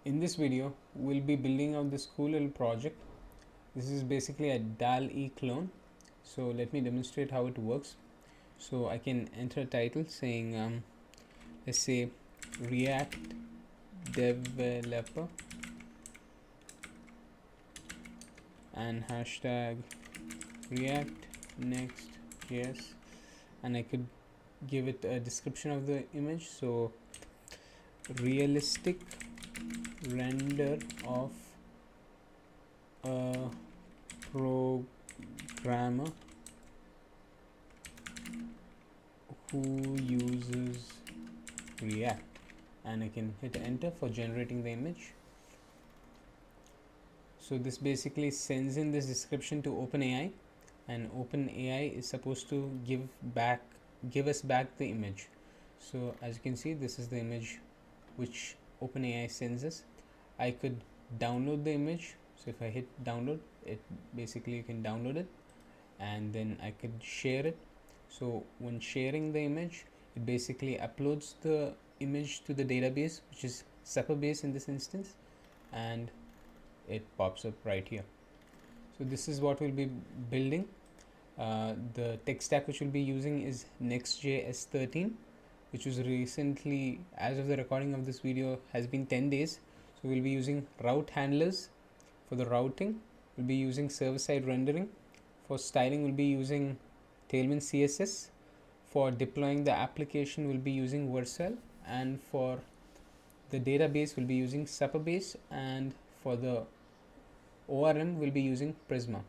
In this video, we'll be building out this cool little project. This is basically a DAL-E clone. So let me demonstrate how it works. So I can enter a title saying, let's say React Developer and hashtag React Next.js, and I could give it a description of the image. So realistic render of a programmer who uses React, and I can hit enter for generating the image. So this basically sends in this description to OpenAI, and OpenAI is supposed to give us back the image. So as you can see, this is the image which OpenAI sends us. I could download the image. So if I hit download, it basically you can download it, and then I could share it. So when sharing the image, it basically uploads the image to the database, which is Supabase in this instance, and it pops up right here. So this is what we'll be building. The tech stack which we'll be using is Next.js 13, which was recently, as of the recording of this video, has been 10 days. So we'll be using route handlers for the routing. We'll be using server-side rendering. For styling, we'll be using Tailwind CSS. For deploying the application, we'll be using vercel, and for the database, we'll be using Supabase, and for the ORM, we'll be using Prisma.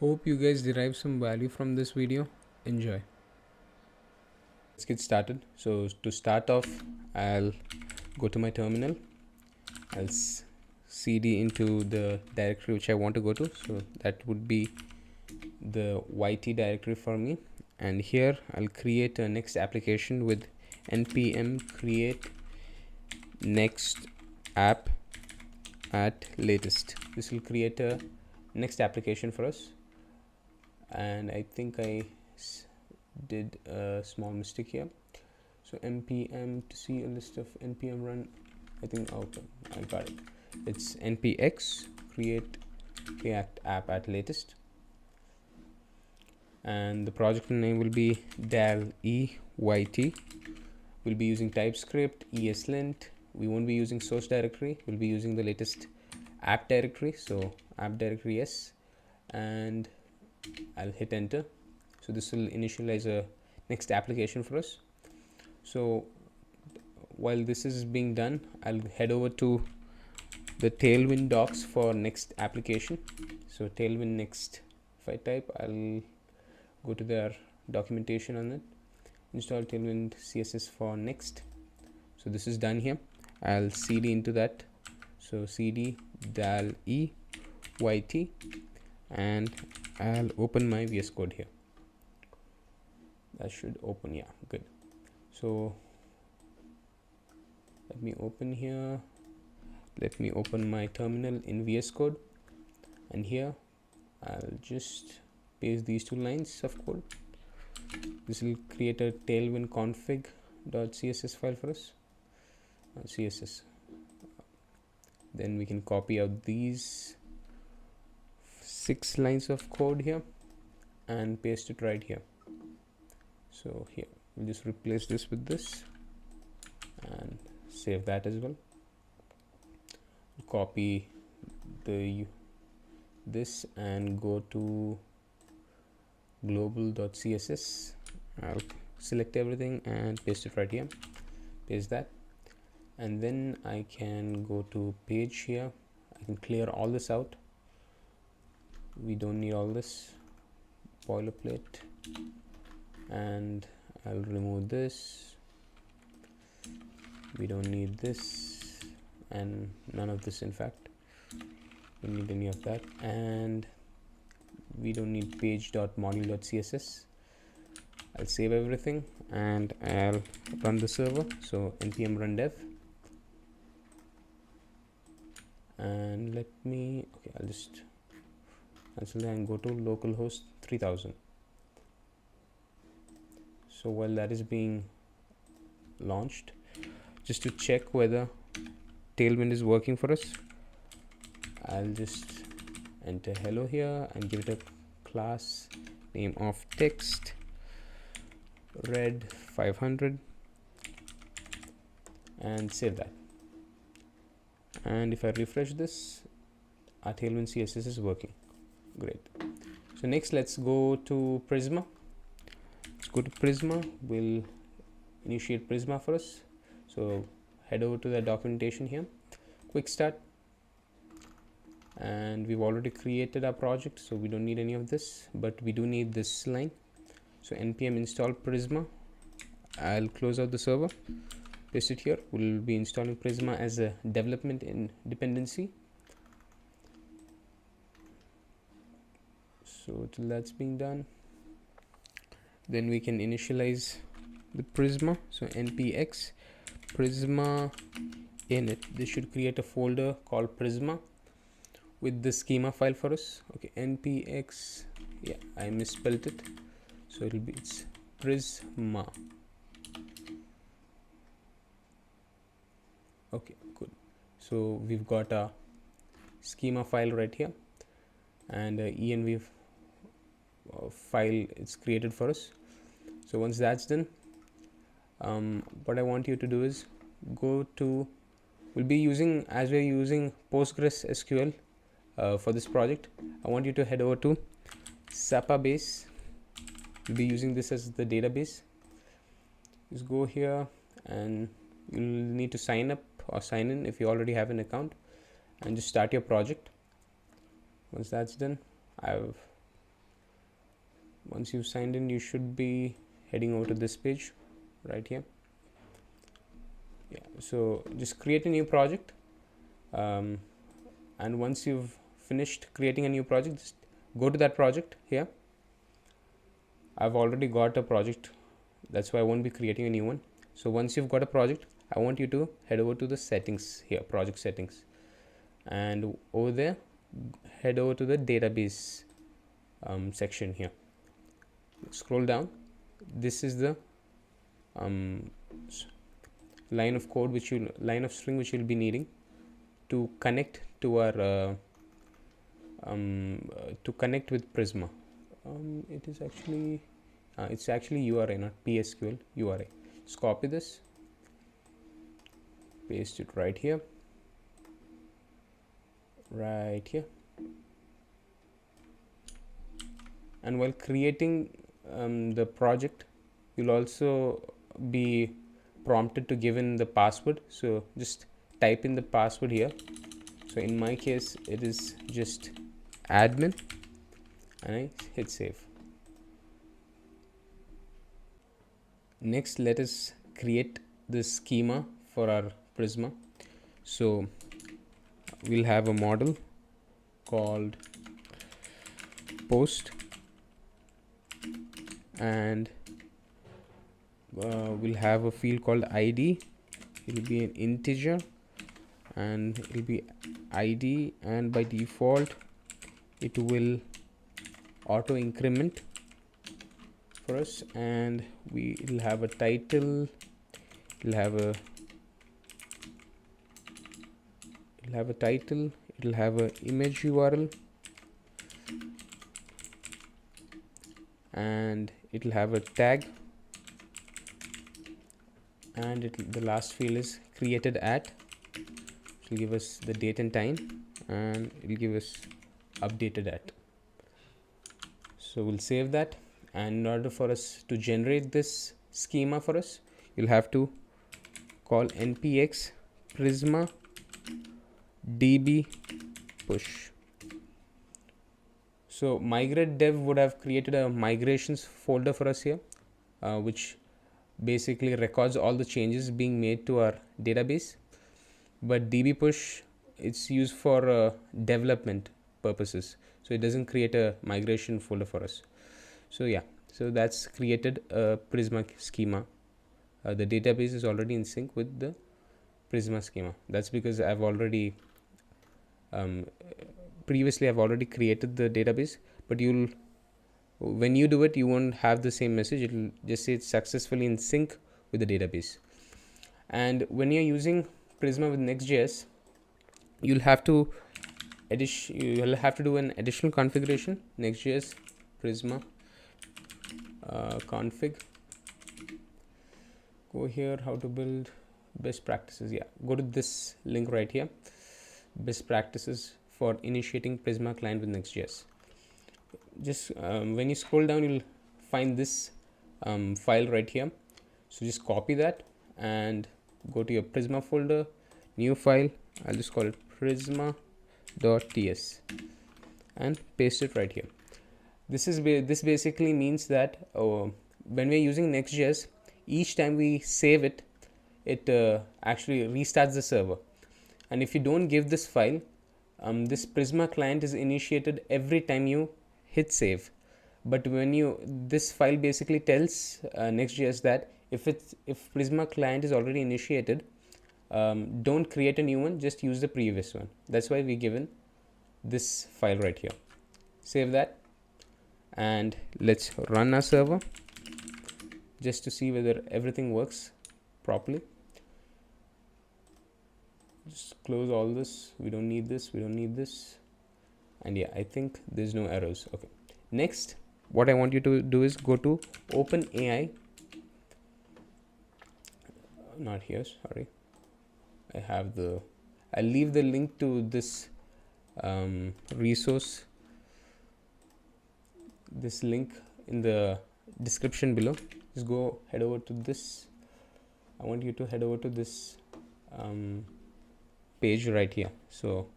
Hope you guys derive some value from this video. Enjoy. Let's get started. So to start off, I'll go to my terminal. I'll cd into the directory which I want to go to. So that would be the YT directory for me. And here I'll create a next application with npm create next app at latest. This will create a next application for us, and I think I did a small mistake here. So npm to see a list of npm run, I think, okay, I got it. It's npx create react app at latest, and the project name will be DAL-E-YT. We'll be using TypeScript, ESLint. We won't be using source directory. We'll be using the latest app directory. So app directory yes, and I'll hit enter. So this will initialize a next application for us. So while this is being done, I'll head over to the Tailwind docs for next application. So Tailwind next, if I type, I'll go to their documentation on it. Install Tailwind CSS for next. So this is done here. I'll cd into that. So cd DAL-E-YT, and I'll open my VS Code here. That should open. Yeah, good. So let me open here. Let me open my terminal in VS Code, and here I'll just paste these two lines of code. This will create a tailwind config.css file for us. CSS. Then we can copy out these 6 lines of code here and paste it right here. So here we'll just replace this with this and save that as well. Copy this and go to globals.css. I'll select everything and paste it right here. Paste that, and then I can go to page here. I can clear all this out. We don't need all this boilerplate, and I'll remove this. We don't need this, and none of this. In fact, we don't need any of that, and we don't need page.module.css. I'll save everything and I'll run the server. So npm run dev, and let me, okay, I'll just cancel that and go to localhost 3000. So while that is being launched, just to check whether Tailwind is working for us. I'll just enter hello here and give it a class name of text red 500 and save that. And if I refresh this, our Tailwind CSS is working. Great. So next, let's go to Prisma. Let's go to Prisma. We'll initiate Prisma for us. So head over to the documentation here, quick start, and we've already created our project, so we don't need any of this, but we do need this line. So npm install Prisma. I'll close out the server, paste it here. We'll be installing Prisma as a development in dependency. So till that's being done, then we can initialize the Prisma. So npx Prisma init. This should create a folder called Prisma with the schema file for us. Okay, npx, yeah, I misspelled it, so it's Prisma. Okay, good. So we've got a schema file right here, and env file is created for us. So once that's done, what I want you to do is go to, we'll be using, as we're using Postgres SQL for this project, I want you to head over to Supabase. We'll be using this as the database. Just go here and you'll need to sign up or sign in if you already have an account, and just start your project. Once that's done, once you've signed in, you should be heading over to this page right here. Yeah, so just create a new project, and once you've finished creating a new project, just go to that project here. I've already got a project, that's why I won't be creating a new one. So once you've got a project, I want you to head over to the settings here, project settings, and over there head over to the database section here. Scroll down. This is the line of code line of string which you'll be needing to connect to our to connect with Prisma. It is actually it's actually URI, not PSQL, URI. Just copy this, paste it right here, and while creating the project, you'll also be prompted to give in the password. So just type in the password here. So in my case, it is just admin, and I hit save. Next, let us create the schema for our Prisma. So we'll have a model called post, and we'll have a field called id. It'll be an integer, and it'll be id, and by default it will auto increment for us, and it'll have a title, it'll have a image URL, and it'll have a tag, and the last field is created at. It will give us the date and time, and it will give us updated at. So we'll save that, and in order for us to generate this schema for us, you'll have to call npx Prisma db push. So migrate dev would have created a migrations folder for us here, which basically records all the changes being made to our database, but db push, it's used for development purposes, so it doesn't create a migration folder for us. So yeah, so that's created a Prisma schema. The database is already in sync with the Prisma schema. That's because I've already previously I've already created the database, but when you do it, you won't have the same message. It'll just say it's successfully in sync with the database. And when you're using Prisma with Next.js, you'll have to do an additional configuration. Next.js Prisma config. Go here, how to build best practices. Yeah, go to this link right here, best practices for initiating Prisma client with Next.js. Just when you scroll down, you'll find this file right here. So just copy that and go to your Prisma folder, new file. I'll just call it Prisma.ts and paste it right here. This basically means that when we're using Next.js, each time we save it, it actually restarts the server. And if you don't give this file, this Prisma client is initiated every time you hit save. But when this file basically tells Next.js that if Prisma client is already initiated, don't create a new one, just use the previous one. That's why we given this file right here. Save that and let's run our server just to see whether everything works properly. Just close all this. We don't need this, and yeah, I think there's no errors. Okay, next what I want you to do is go to OpenAI. Not here, sorry. I'll leave the link to this resource, this link in the description below. Just head over to this. I want you to head over to this page right here. So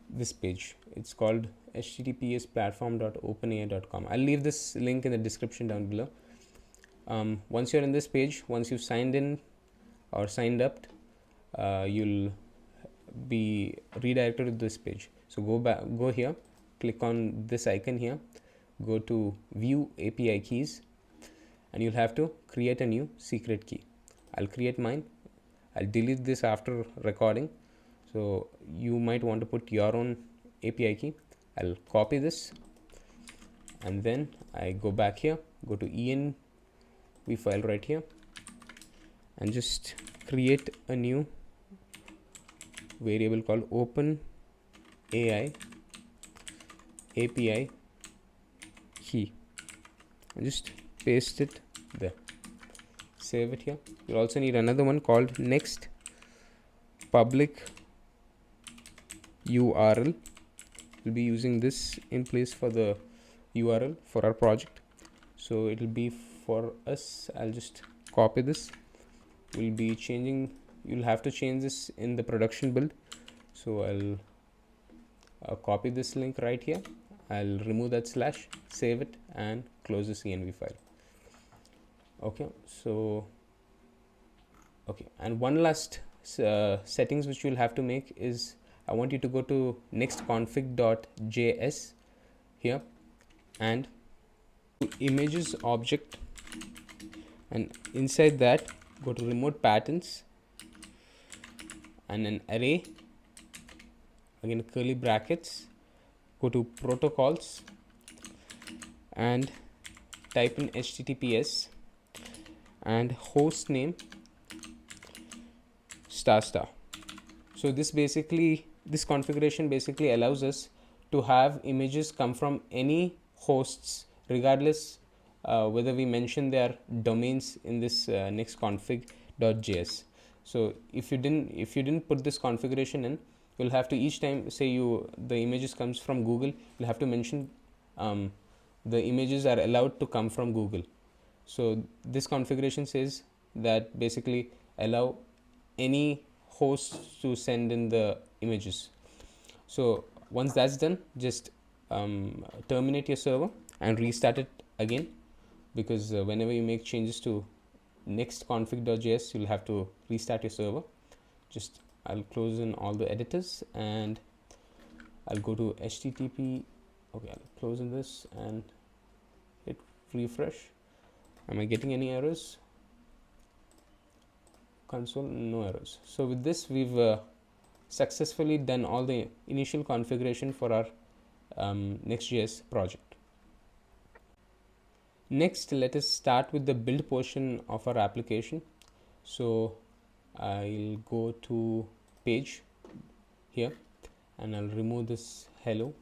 this page, it's called https://platform.openai.com. I'll leave this link in the description down below. Once you're in this page, once you've signed in or signed up, you'll be redirected to this page. So go here, click on this icon here, go to view API keys, and you'll have to create a new secret key. I'll create mine. I'll delete this after recording, so you might want to put your own API key. I'll copy this and then I go back here, go to env file right here and just create a new variable called OpenAI API key and just paste it there. Save it here. You'll also need another one called next public URL. We'll be using this in place for the URL for our project. So it'll be for us. I'll just copy this. You'll have to change this in the production build. So I'll copy this link right here. I'll remove that slash, save it and close this env file. Okay, and one last settings which you'll have to make is I want you to go to nextconfig.js here and images object, and inside that go to remote patterns and an array, again curly brackets, go to protocols and type in HTTPS and host name ***. So this configuration basically allows us to have images come from any hosts, regardless whether we mention their domains in this nextconfig.js. So if you didn't put this configuration in, you'll have to each time say the images comes from Google, you'll have to mention the images are allowed to come from Google. So this configuration says that basically allow any host to send in the images. So once that's done, just terminate your server and restart it again, because whenever you make changes to nextconfig.js, you'll have to restart your server. I'll close in all the editors and I'll go to HTTP. Okay, I'll close in this and hit refresh. Am I getting any errors? Console, no errors. So with this, we've successfully done all the initial configuration for our Next.js project. Next, let us start with the build portion of our application. So I'll go to page here, and I'll remove this hello,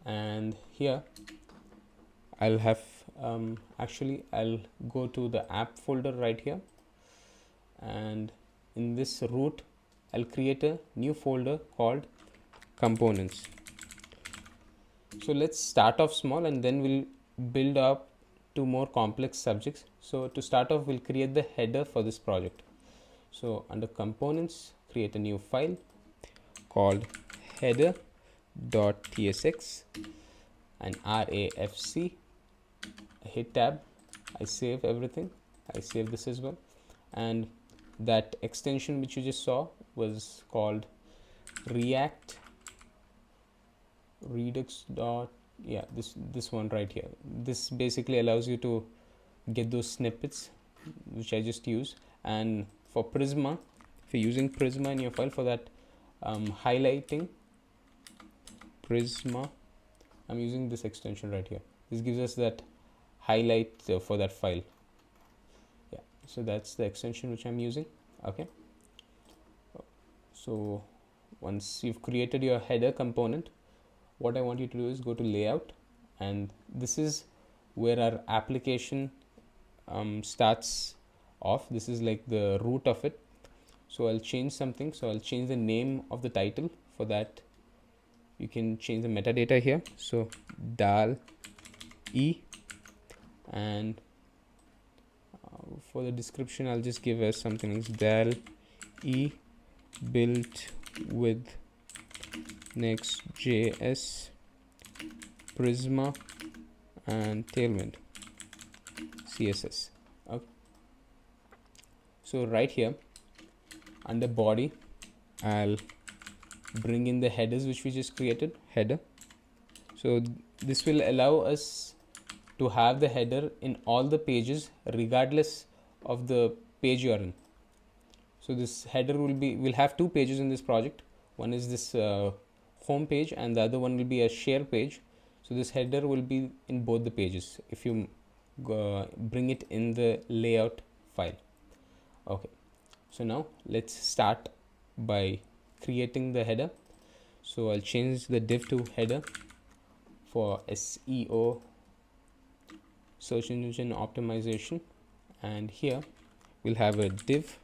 and here I'll have actually I'll go to the app folder right here, and in this root I'll create a new folder called components. So let's start off small and then we'll build up to more complex subjects. So to start off, we'll create the header for this project. So under components, create a new file called header.tsx and RAFC. I hit tab, I save everything, I save this as well, and that extension which you just saw was called React Redux dot, yeah, this one right here. This basically allows you to get those snippets which I just used. And for Prisma, if you're using Prisma in your file, for that highlighting Prisma, I'm using this extension right here. This gives us that highlight for that file. Yeah, so that's the extension which I'm using. Okay, so once you've created your header component, what I want you to do is go to layout, and this is where our application starts off. This is like the root of it. So I'll change something. So I'll change the name of the title. For that, you can change the metadata here. So dal e, and for the description, I'll just give us something like dal e built with Next.js, Prisma, and Tailwind CSS. Okay. So right here under body, I'll bring in the headers which we just created, header. So this will allow us to have the header in all the pages regardless of the page you are in. So this header will have two pages in this project. One is this home page, and the other one will be a share page. So this header will be in both the pages if you bring it in the layout file. Okay, so now let's start by creating the header. So I'll change the div to header for SEO, search engine optimization, and here we'll have a div,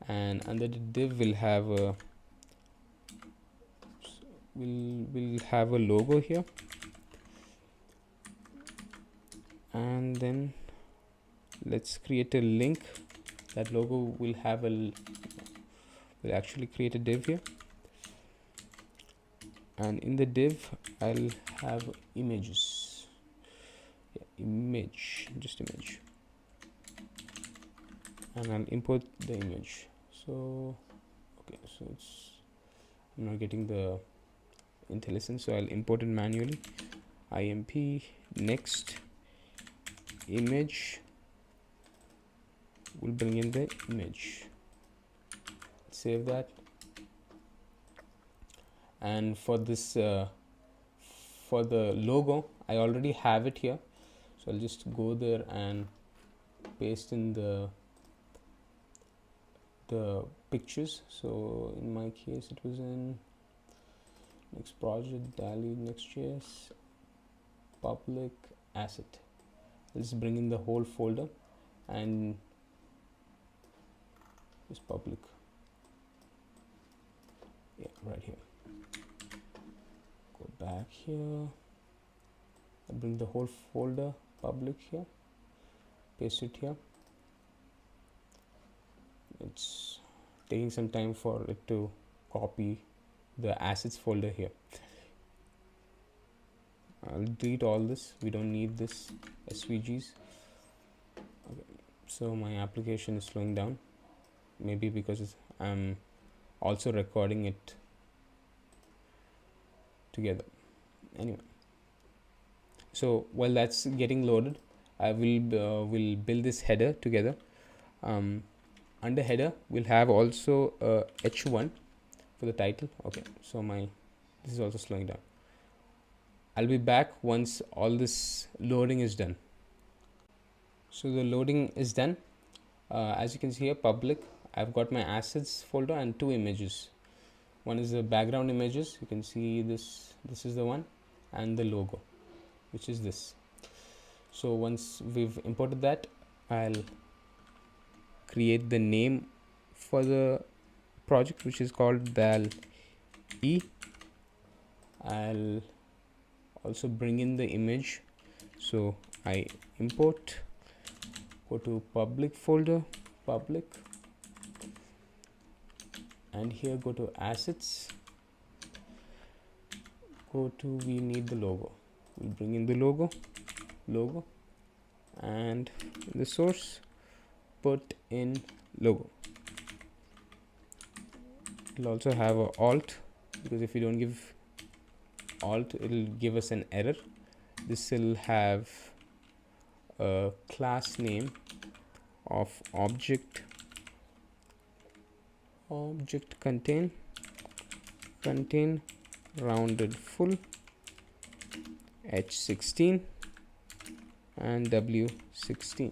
and under the div we'll have a we'll have a logo here, and then let's create a link. That logo will have we'll actually create a div here, and in the div I'll have images. Image, and I'll import the image. So okay, so I'm not getting the IntelliSense, so I'll import it manually. imp next image will bring in the image. Save that. And for this for the logo, I already have it here, so I'll just go there and paste in the pictures. So in my case it was in next project, DALI, Next.js, public asset. Let's bring in the whole folder, and this public, yeah, right here. Go back here, I bring the whole folder public here, paste it here. It's taking some time for it to copy the assets folder here. I'll delete all this, we don't need this SVGs. Okay. So my application is slowing down, maybe because I'm also recording it together. Anyway, so while that's getting loaded, I will build this header together. Under header we'll have also h1 for the title. Okay, so this is also slowing down. I'll be back once all this loading is done. So the loading is done. as you can see here, public, I've got my assets folder and 2 images. One is the background images, you can see this is the one, and the logo, which is this. So once we've imported that, I'll create the name for the project, which is called val e. I'll also bring in the image, so I import, go to public folder, public, and here go to assets, go to, we need the logo, we'll bring in the logo, and the source, put in logo. It'll also have a alt, because if you don't give alt, it'll give us an error. This will have a class name of object contain rounded full h16 and w16.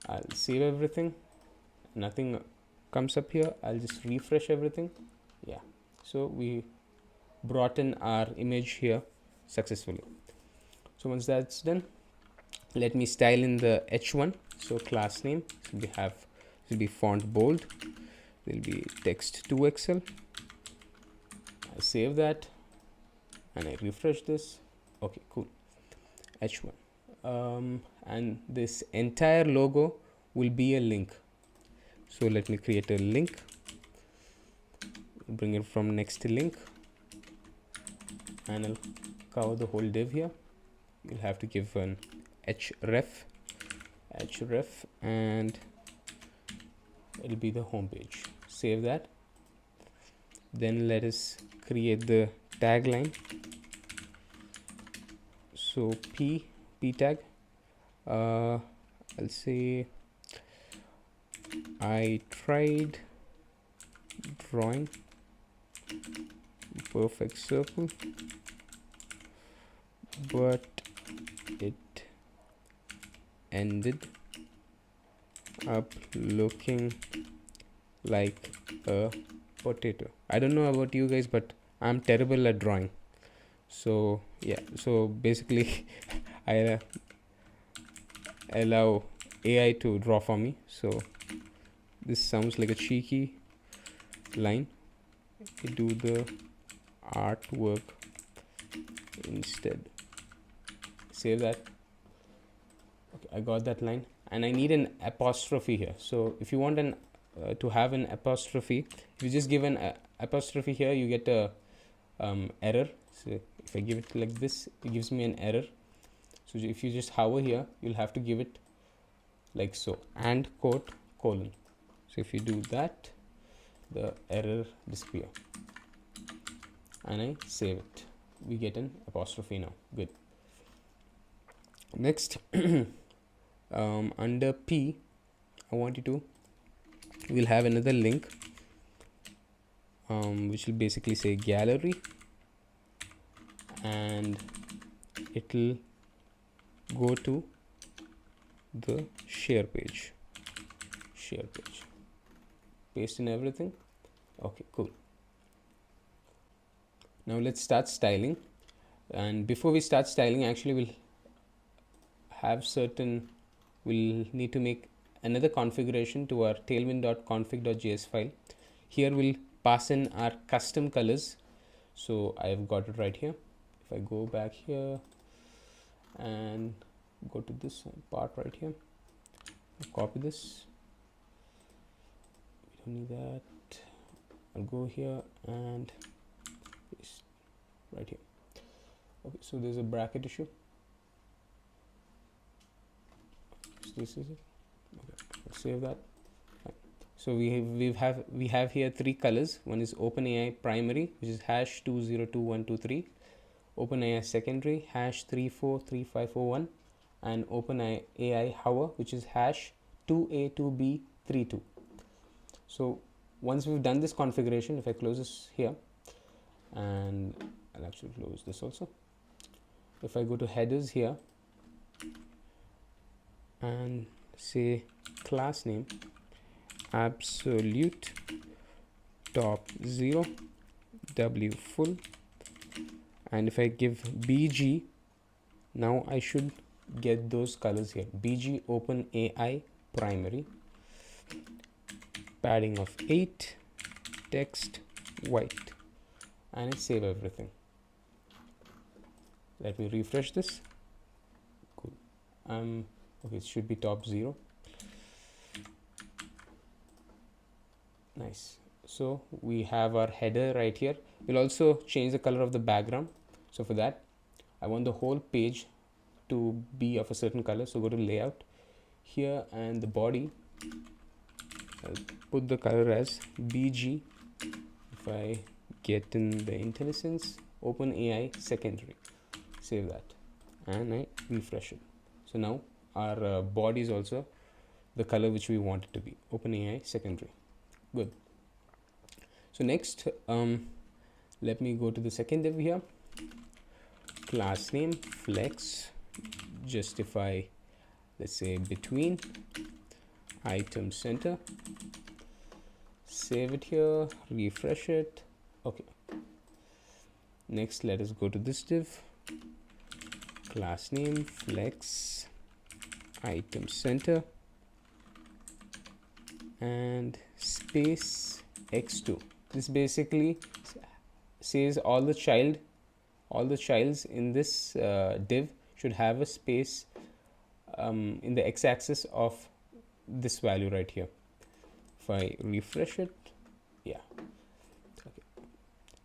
I'll save everything, nothing comes up here. I'll just refresh everything. Yeah, so we brought in our image here successfully. So once that's done, let me style in the h1. So class name will be font bold, will be text 2xl. I save that and I refresh this. Okay, cool. h1, and this entire logo will be a link. So let me create a link, bring it from next link, and I'll cover the whole div here. You'll have to give an href, and it'll be the home page. Save that. Then let us create the tagline. So p tag, I'll say I tried drawing perfect circle, but it ended up looking like a potato. I don't know about you guys, but I'm terrible at drawing. So yeah, so basically I allow AI to draw for me. So this sounds like a cheeky line. I do the artwork instead. Save that. Okay, I got that line, and I need an apostrophe here. So if you want an to have an apostrophe, if you just give an apostrophe here, you get a error. So if I give it like this, it gives me an error. So if you just hover here, you'll have to give it like so, and quote colon. So if you do that, the error disappear, and I save it. We get an apostrophe now. Good. Next, under P, I want you to, we'll have another link, which will basically say gallery, and it'll go to the share page. Paste in everything. Okay, cool. Now let's start styling. And before we start styling, actually we'll need to make another configuration to our tailwind.config.js file. Here we'll pass in our custom colors. So I've got it right here. If I go back here and go to this part right here, I'll copy this. We don't need that. I'll go here and paste right here. Okay, so there's a bracket issue. So this is it. Okay, let's save that. Right. So we have here 3 colors. One is OpenAI primary, which is hash 202123, OpenAI secondary hash 343541, and OpenAI hover, which is hash 2A2B32. So once we've done this configuration, if I close this here, and I'll actually close this also. If I go to headers here and say class name absolute top 0 w full, and if I give bg, now I should get those colors here. bg OpenAI primary, padding of 8, text white, and it save everything. Let me refresh this. Cool. Okay, it should be top 0. Nice. So we have our header right here. We'll also change the color of the background. So for that, I want the whole page to be of a certain color. So go to layout here, and the body, I'll put the color as BG. If I get in the IntelliSense OpenAI secondary, save that, and I refresh it. So now our body is also the color which we want it to be, OpenAI secondary. Good. So next, let me go to the second div here. Class name flex, justify, let's say between item center. Save it here, refresh it. Okay. Next, let us go to this div. Class name flex item center and space x2. This basically says all the childs in this div should have a space in the x-axis of this value right here. If I refresh it, yeah. Okay.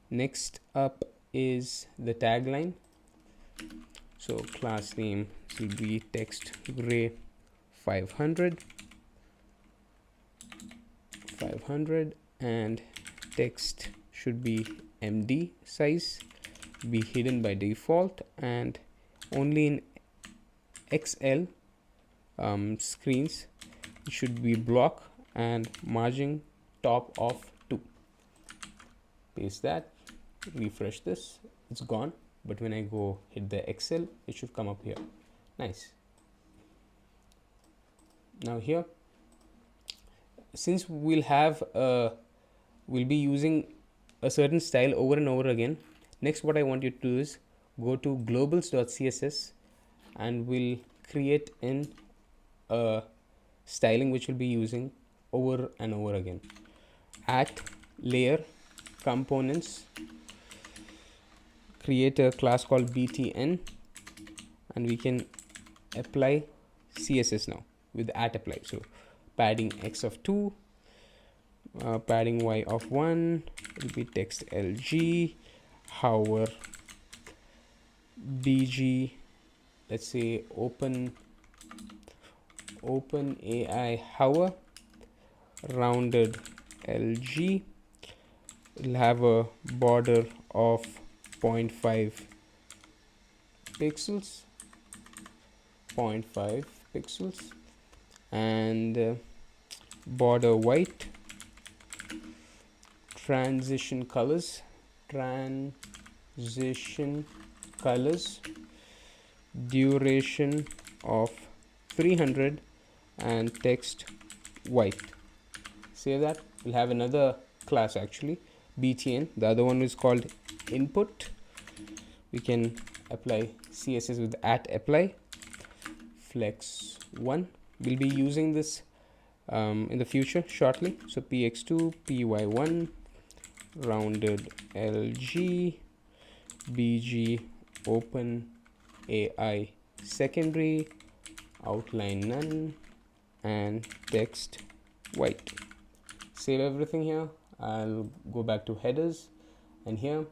Next up is the tagline. So class name will be text gray 500 and text should be MD size, be hidden by default, and only in XL screens it should be block and margin top of 2. Paste that, refresh this, it's gone, but when I go hit the XL, it should come up here. Nice. Now here, since we'll be using a certain style over and over again, next what I want you to do is go to globals.css and we'll create in a styling which we'll be using over and over again. At layer components, create a class called btn, and we can apply CSS now with at apply. So padding x of 2, padding y of 1 will be text lg, hover bg, let's say OpenAI hover, rounded lg, will have a border of 0.5 pixels, and border white, transition colors, duration of 300, and text white. Save that. We'll have another class actually, btn. The other one is called input. We can apply CSS with at apply, flex 1. We'll be using this in the future shortly. So px2, py1, rounded lg, bg OpenAI secondary, outline none, and text white. Save everything here. I'll go back to headers, and here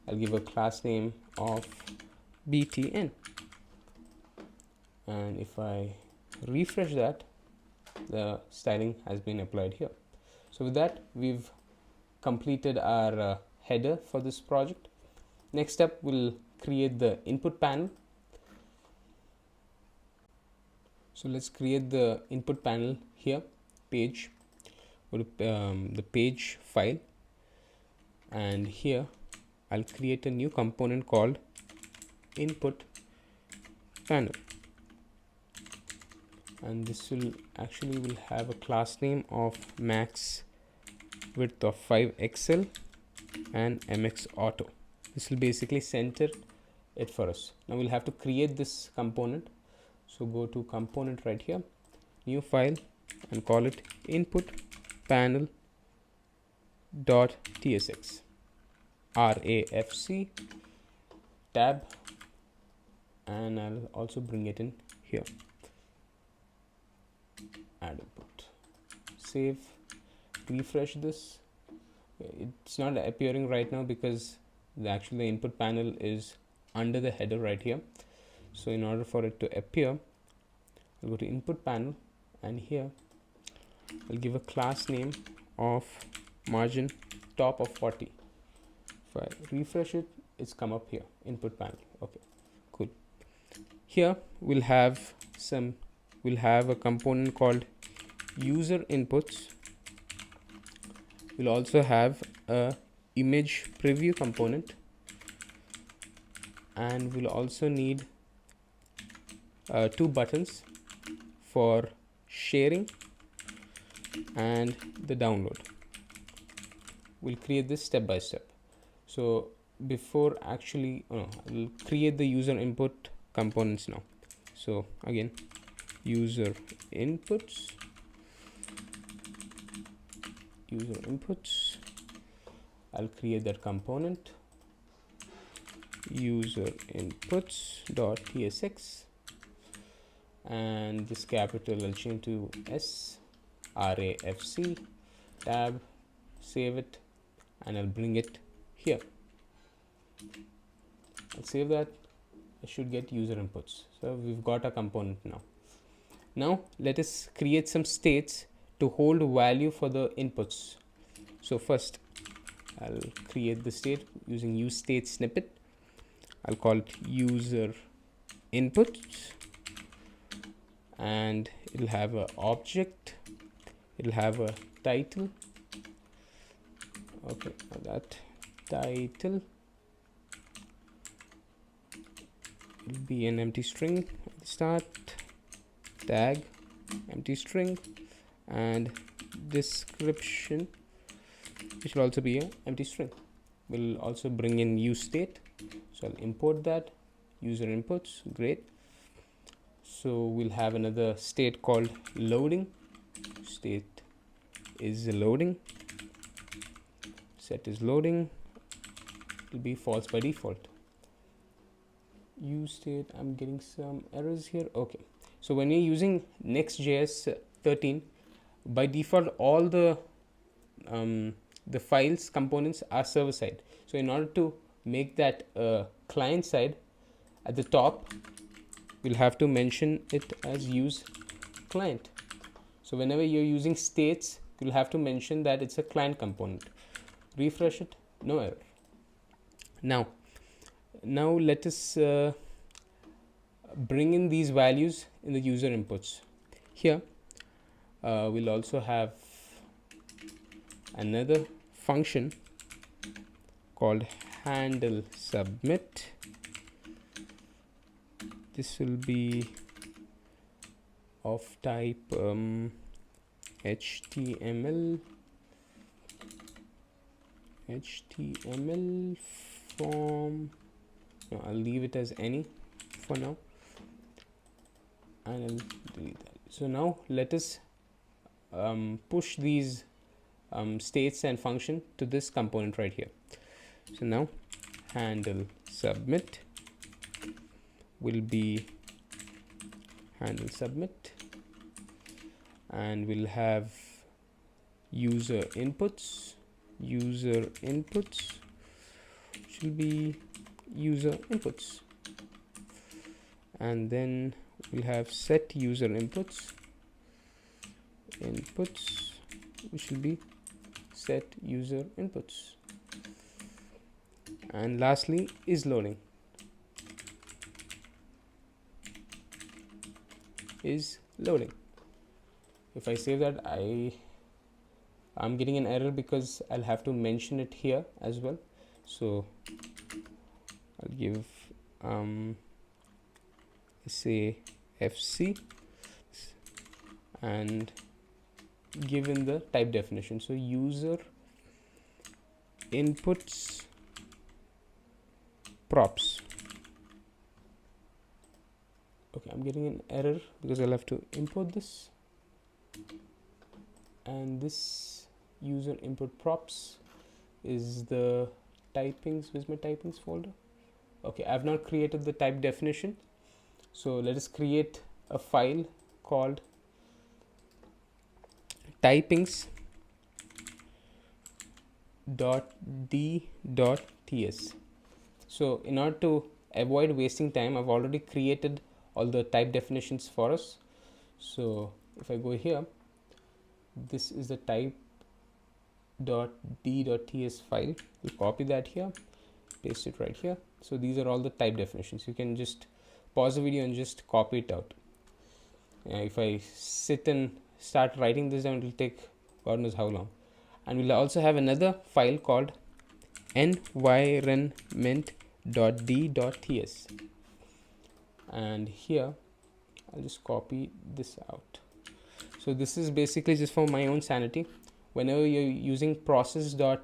I'll give a class name of btn, and if I refresh that, the styling has been applied here. So with that, we've completed our header for this project. Next up, we'll create the input panel. So let's create the input panel here, page, go to the page file, and here I'll create a new component called input panel. and this will have a class name of max width of 5 XL and MX auto. This will basically center it for us. Now we'll have to create this component. So go to component right here, new file, and call it input panel dot tsx rafc tab, and I'll also bring it in here. Add input, save, refresh this. It's not appearing right now because the input panel is under the header right here. So in order for it to appear, I'll go to input panel, and here I'll give a class name of margin top of 40. If I refresh it, it's come up here, input panel. Okay, cool. Here we'll have a component called user inputs. We'll also have a image preview component, and we'll also need 2 buttons for sharing and the download. We'll create this step by step. So before I'll create the user input components now. So again, user inputs, I'll create that component, userInputs.tsx, and this capital I'll change to S, RAFC, tab, save it, and I'll bring it here. I'll save that. I should get user inputs. So we've got a component now. Now let us create some states to hold value for the inputs. So first I'll create the state using useStateSnippet. I'll call it user inputs, and it'll have an object, it'll have a title. Okay, that title will be an empty string at the start, tag empty string, and description, which will also be an empty string. We'll also bring in useState, so I'll import that, user inputs, great. So we'll have another state called loading. State is loading, set is loading, it will be false by default. UseState, I'm getting some errors here. Okay, so when you're using Next.js 13, by default all the files components are server side. So in order to make that client side, at the top we'll have to mention it as use client. So whenever you're using states, you'll have to mention that it's a client component. Refresh it, no error. Now let us bring in these values in the user inputs. Here we'll also have another function called handleSubmit. This will be of type HTML form. No, I'll leave it as any for now, and I'll delete that. So now let us push these states and function to this component right here. So now handleSubmit will be handleSubmit, and we'll have user inputs, which will be user inputs, and then we'll have set user inputs, which will be set user inputs, and lastly is loading. If I save that, I'm getting an error because I'll have to mention it here as well. So I'll give say FC and give in the type definition. So user inputs props. Okay, I'm getting an error because I'll have to import this, and this user input props is the typings. Where's my typings folder? Okay, I've not created the type definition, so let us create a file called typeings.d.ts. So in order to avoid wasting time, I've already created all the type definitions for us. So if I go here, this is the type.d.ts file. We'll copy that here, paste it right here. So these are all the type definitions. You can just pause the video and just copy it out. If I sit and start writing this down, it will take God knows how long. And we'll also have another file called environment.d.ts, and here I'll just copy this out. So this is basically just for my own sanity. Whenever you're using process.env.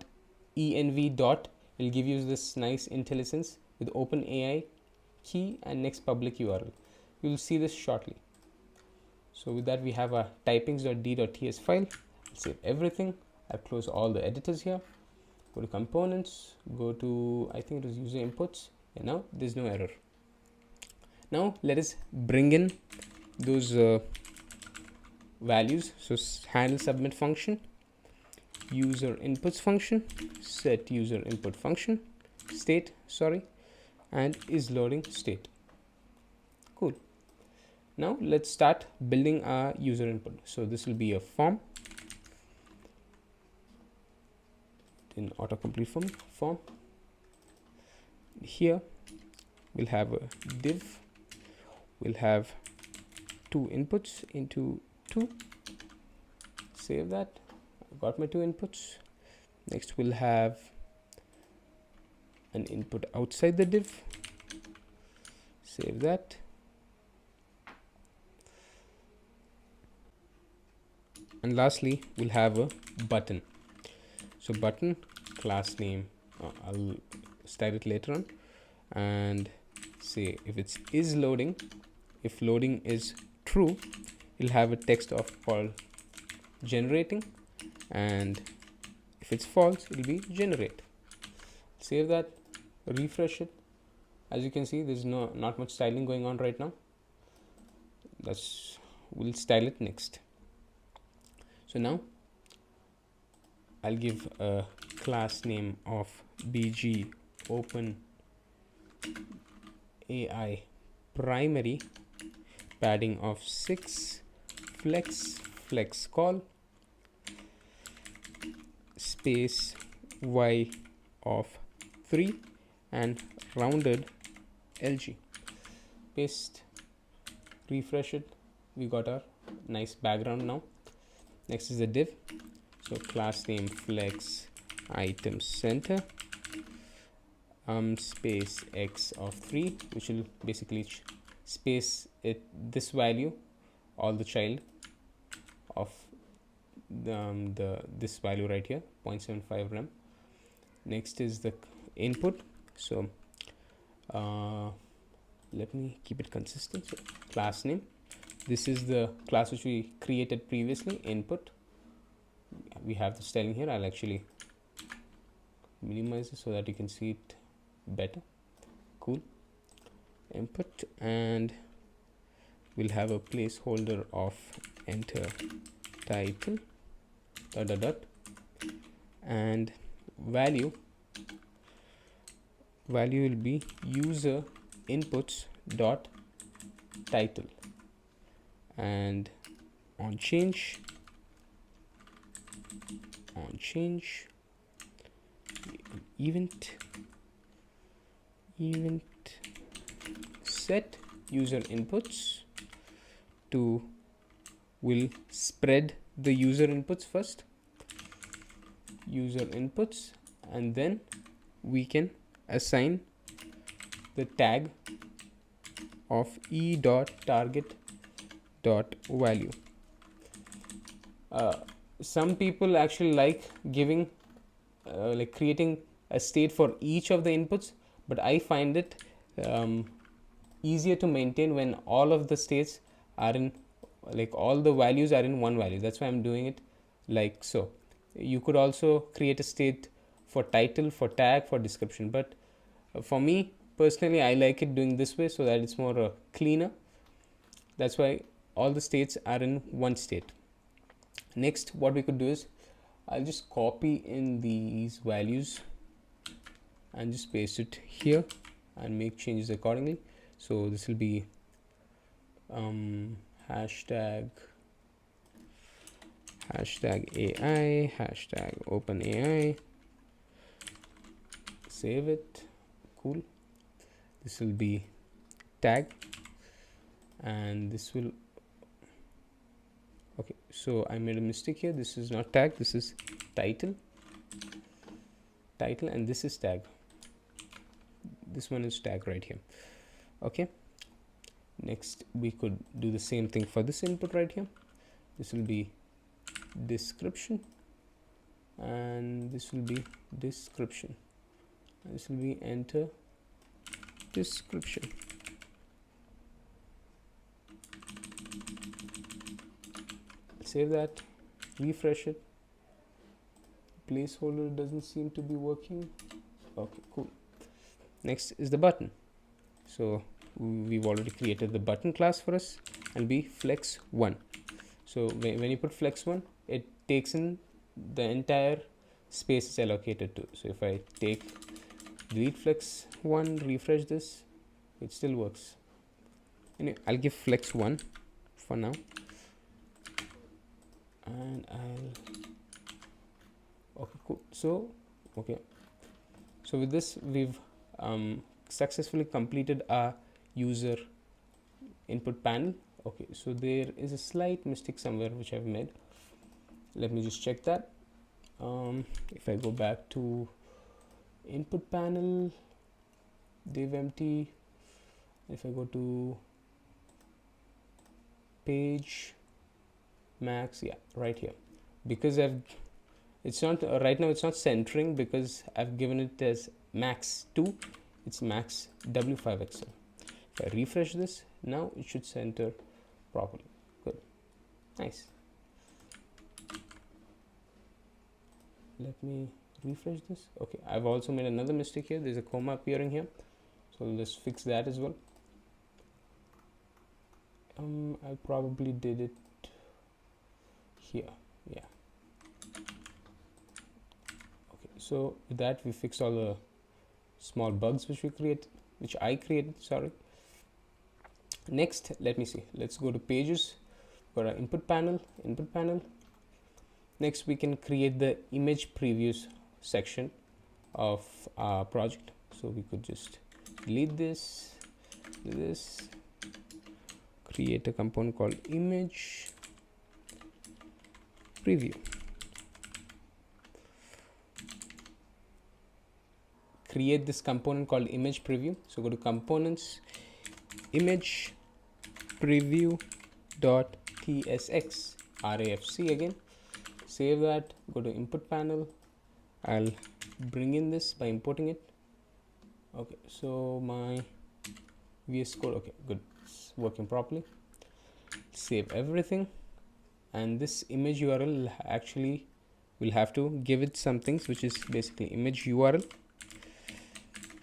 It'll give you this nice IntelliSense with OpenAI key and next public URL. You'll see this shortly. So with that, we have a typings.d.ts file. I'll save everything. I've closed all the editors here. Go to components, go to, I think it was user inputs, and now there's no error. Now let us bring in those values. So handleSubmit function, user inputs function, set user input function, state, and is loading state. Cool. Now let's start building our user input. So this will be a form in autocomplete form. Here we'll have a div. We'll have 2 inputs into 2. Save that. I've got my 2 inputs. Next we'll have an input outside the div. Save that. And lastly, we'll have a button. So button class name, I'll style it later on, and say if it's is loading, if loading is true, it'll have a text of called generating, and if it's false, it'll be generate. Save that, refresh it. As you can see, there's not much styling going on right now. We'll style it next. So now I'll give a class name of bg OpenAI primary, padding of 6, flex call, space y of 3, and rounded LG. Paste, refresh it. We got our nice background now. Next is the div. So class name flex item center, space x of 3, which will basically space it this value, all the child of this value right here, 0.75 rem. Next is the input. So let me keep it consistent. So class name, this is the class which we created previously, input. We have the styling here. I'll actually minimize it so that you can see it better. Cool. Input, and we'll have a placeholder of enter title and value will be user inputs dot title, and on change event set user inputs to, will spread the user inputs first, and then we can assign the tag of e.target.value. some people actually like giving like creating a state for each of the inputs, but I find it easier to maintain when all of the states are in, like all the values are in one value. That's why I'm doing it like so. You could also create a state for title, for tag, for description, but for me personally I like it doing this way so that it's more cleaner. That's why all the states are in one state. Next, what we could do is I'll just copy in these values and just paste it here and make changes accordingly. So this will be hashtag AI, hashtag OpenAI, save it, cool. This will be tag, and this will, okay, so I made a mistake here. This is not tag, this is title, and this is tag. This one is tag right here. Okay, next we could do the same thing for this input right here. This will be description, and this will be description, and this will be enter description. Save that, refresh it. Placeholder doesn't seem to be working. Okay, cool. Next is the button. So we've already created the button class for us, and be flex1. So when you put flex1, it takes in the entire space it's allocated to. So if I delete flex1, refresh this, it still works. Anyway, I'll give flex1 for now, and okay, cool. So okay, so with this we've successfully completed our user input panel. Okay, so there is a slight mistake somewhere which I've made. Let me just check that. If I go back to input panel, div empty, if I go to page max, yeah, right here, because it's not right now, it's not centering because I've given it as max 2, it's max w5xl. If I refresh this, now it should center properly. Good, nice. Let me refresh this. Okay, I've also made another mistake here. There's a comma appearing here, so let's fix that as well. I probably did it here, yeah. Okay, so with that we fixed all the small bugs which I created, sorry. Next, let me see, let's go to pages for our input panel. Next we can create the image previews section of our project. So we could just delete this, create a component called image preview. Create this component called image preview. So go to components, image preview.tsx, rafc again. Save that, go to input panel. I'll bring in this by importing it. Okay, so my VS Code, okay, good, it's working properly. Save everything, and this image URL actually will have to give it some things, which is basically image URL.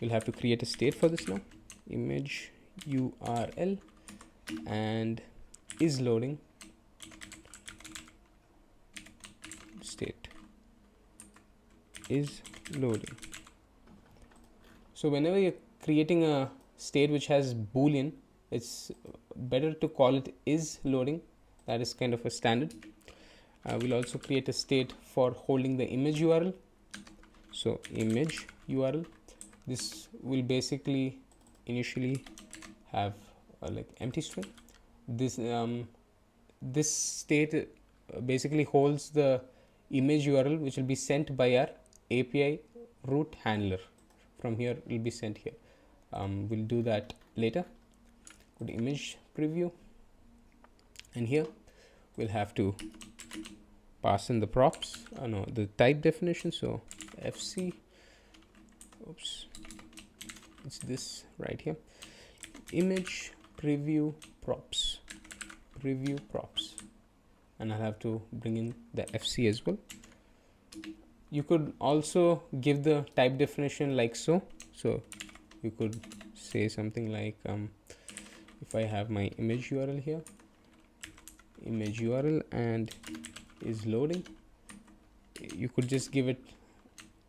We'll have to create a state for this now, image URL, and is loading state is loading. So whenever you're creating a state which has boolean, it's better to call it is loading. That is kind of a standard. We'll also create a state for holding the image URL. So image URL, this will basically initially have like empty string. This state basically holds the image URL which will be sent by our API route handler. From here it will be sent here. We'll do that later. Go to image preview, and here we'll have to pass in the props, no, the type definition. So fc, oops, it's this right here, image preview props, and I'll have to bring in the fc as well. You could also give the type definition like so. So you could say something like, if I have my image URL here, image URL, and is loading, you could just give it,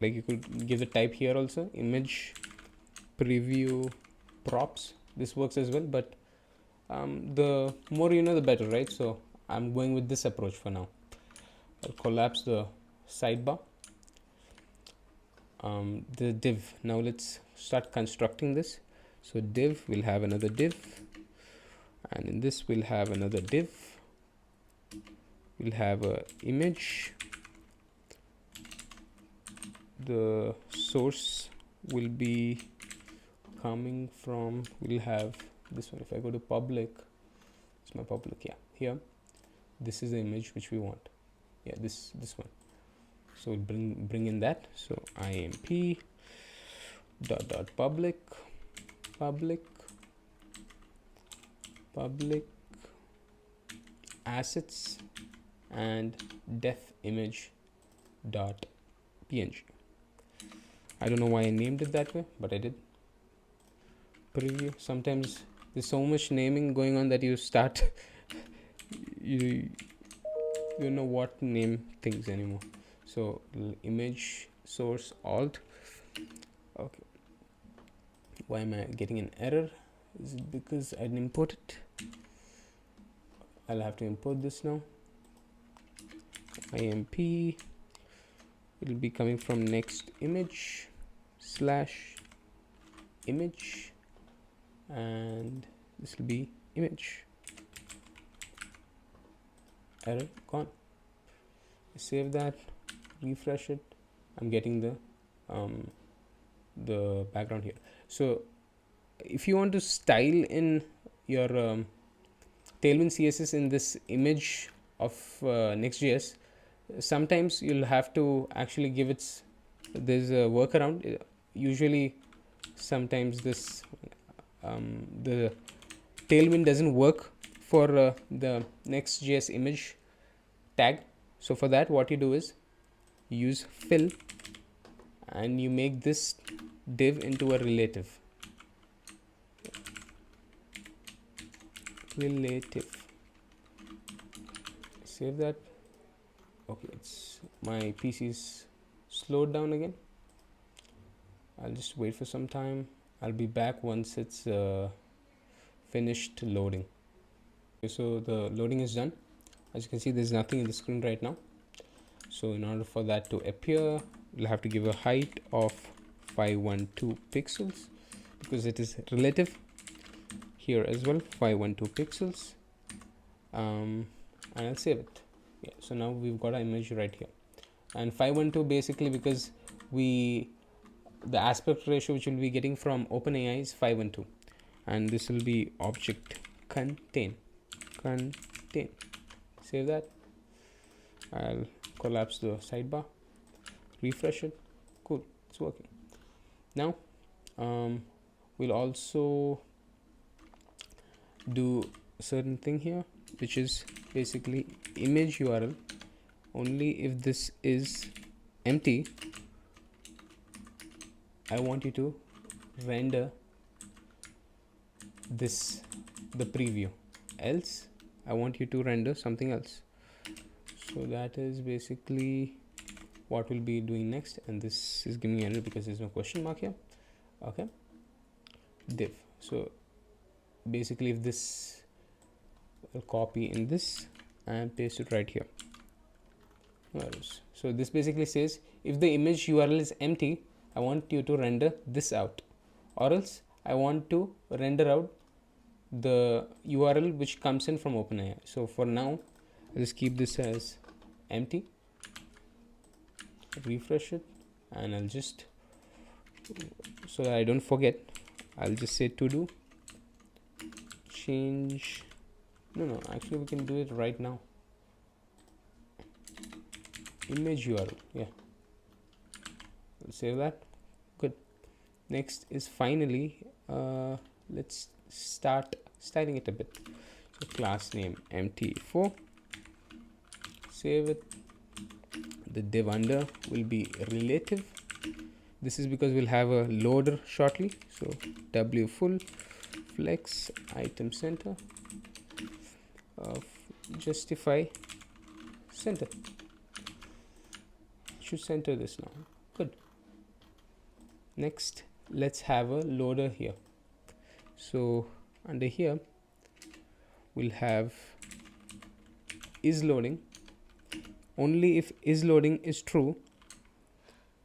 like you could give the type here also, image preview props. This works as well, but the more you know, the better, right? So I'm going with this approach for now. I'll collapse the sidebar. The div, now let's start constructing this. So div will have another div, and in this we'll have another div. We'll have a image. The source will be coming from, we'll have this one. If I go to public, it's my public, yeah, here, this is the image which we want, yeah, this one. So we'll bring in that. So imp dot public assets and def image dot png. I don't know why I named it that way, but I did. Preview. Sometimes there's so much naming going on that you start you don't know what to name things anymore. So image source alt. Okay, why am I getting an error? Is it because I didn't import it? I'll have to import this now. imp, it'll be coming from next image slash image, and this will be image. Error gone. Save that, refresh it. I'm getting the background here. So if you want to style in your Tailwind CSS in this image of Next.js, sometimes you'll have to actually give it, there's a workaround. Usually sometimes this the Tailwind doesn't work for the Next.js image tag. So for that, what you do is you use fill and you make this div into a relative. Save that. Okay, it's my PC's slowed down again. I'll just wait for some time. I'll be back once it's finished loading. Okay, so the loading is done. As you can see, there's nothing in the screen right now. So in order for that to appear, we'll have to give a height of 512 pixels because it is relative. Here as well, 512 pixels, and I'll save it. Yeah, so now we've got our image right here, and 512 basically because the aspect ratio which we'll be getting from OpenAI is 512, and this will be object contain. Save that. I'll collapse the sidebar, refresh it. Cool, it's working. Now we'll also do a certain thing here, which is basically image URL. Only if this is empty, I want you to render this, the preview, else I want you to render something else. So that is basically what we'll be doing next, and this is giving me error because there's no question mark here. Okay, div. So basically if this, I'll copy in this and paste it right here. So this basically says if the image URL is empty, I want you to render this out, or else I want to render out the URL which comes in from OpenAI. So for now, I'll just keep this as empty, refresh it, and I'll just, so that I don't forget, I'll just say to do change. No, actually we can do it right now. image URL. Yeah, I'll save that. Good. Next is finally let's start styling it a bit. So class name empty4, save it. The div under will be relative. This is because we'll have a loader shortly. So w full flex item center justify center. Should center this now. Good. Next, let's have a loader here. So under here we'll have is loading. Only if is loading is true,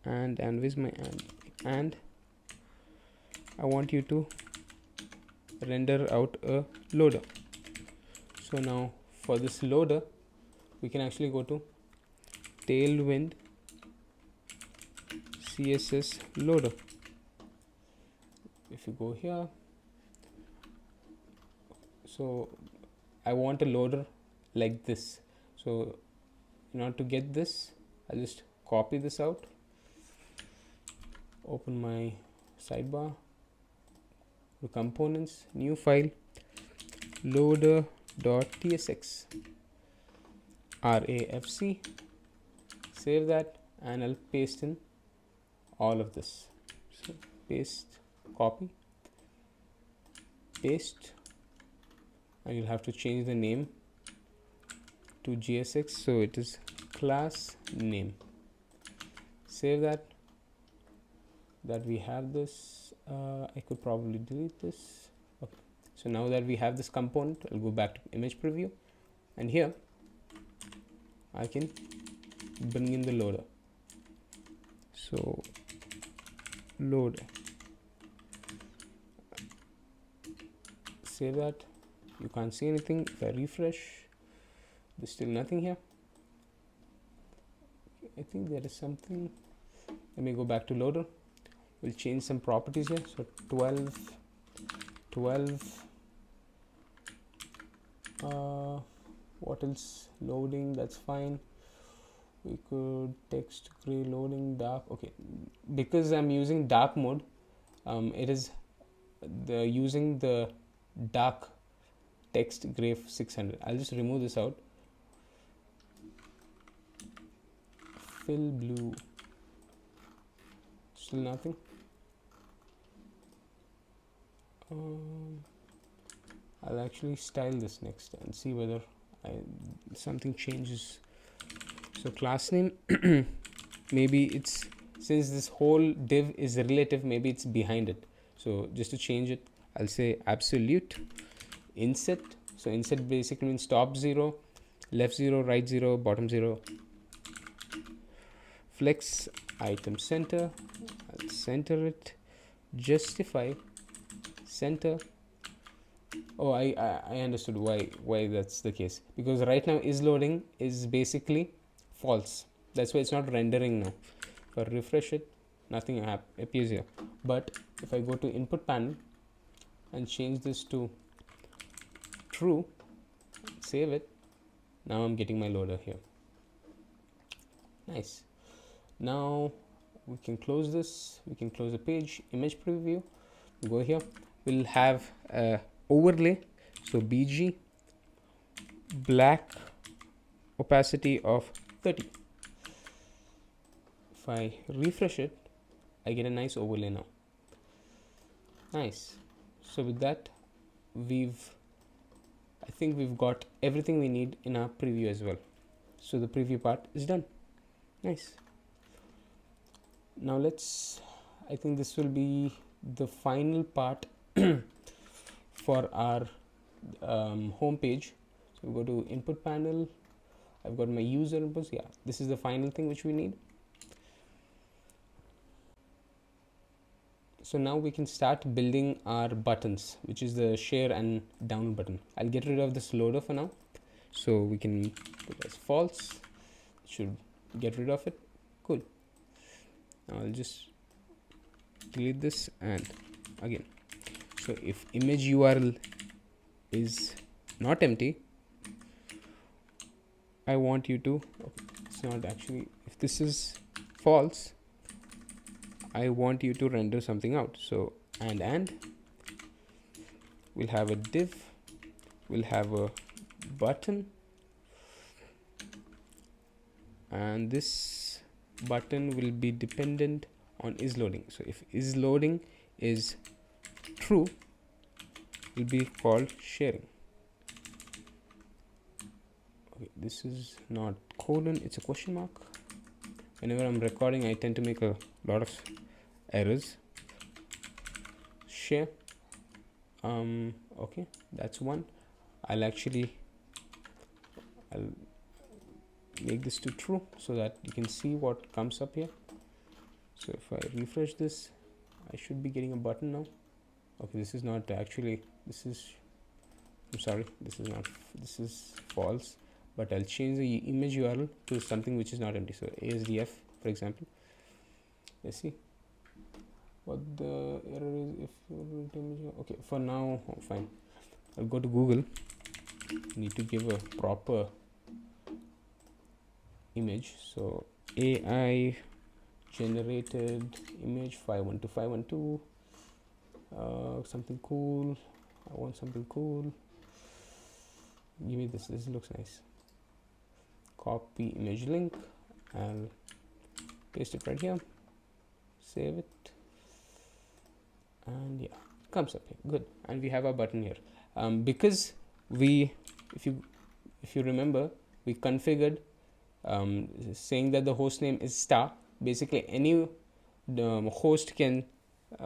and where's my and I want you to render out a loader. So now for this loader we can actually go to Tailwind CSS loader. If you go here, so I want a loader like this. So in order to get this, I'll just copy this out, open my sidebar, the components, new file, loader.tsx, rafc, save that, and I'll paste in all of this. So paste, copy, paste, and you'll have to change the name to gsx, so it is class name. Save that. That we have this. I could probably delete this. Okay. So now that we have this component, I'll go back to ImagePreview, and here I can bring in the loader. So load, save that. You can't see anything. If I refresh, there's still nothing here. I think there is something. Let me go back to loader. We'll change some properties here. So 12 what else? Loading, that's fine. We could text gray loading dark. Okay, because I'm using dark mode, it is using the dark text gray 600. I'll just remove this out. Fill blue, still nothing. I'll actually style this next and see whether something changes. So class name, maybe it's, since this whole div is relative, maybe it's behind it. So just to change it, I'll say absolute inset. So inset basically means top 0, left 0, right 0, bottom 0. Flex item center, I'll center it. Justify center. Oh, I understood why that's the case, because right now is loading is basically false. That's why it's not rendering now. If I refresh it, nothing appears here. But if I go to input panel and change this to true, save it, now I'm getting my loader here. Nice. Now we can close this. We can close the page. Image preview. Go here. We'll have a overlay. So bg black opacity of 30. If I refresh it, I get a nice overlay now. Nice. So with that, I think we've got everything we need in our preview as well. So the preview part is done. Nice. Now I think this will be the final part for our home page. So we go to input panel. I've got my user inputs. Yeah, this is the final thing which we need. So now we can start building our buttons, which is the share and download button. I'll get rid of this loader for now. So we can put as false. Should get rid of it. Cool. Now I'll just delete this, and again, so if image URL is not empty, I want you to, okay, it's not actually, if this is false, I want you to render something out. So and we'll have a div, we'll have a button, and this button will be dependent on isLoading. So if isLoading is true, it will be called sharing. Okay, this is not colon, it's a question mark. Whenever I'm recording, I tend to make a lot of errors. Share. Okay, that's one. I'll make this to true so that you can see what comes up here. So if I refresh this, I should be getting a button now. Okay, this is not actually, I'm sorry, this is false, but I'll change the image URL to something which is not empty. So ASDF, for example. Let's see what the error is. If okay, for now, fine. I'll go to Google. Need to give a proper image. So AI generated image 512 something cool. I want something cool. Give me this. This looks nice. Copy image link. I'll paste it right here. Save it. And yeah, comes up here. Good. And we have our button here. Because if you remember, we configured saying that the host name is star. Basically, any host can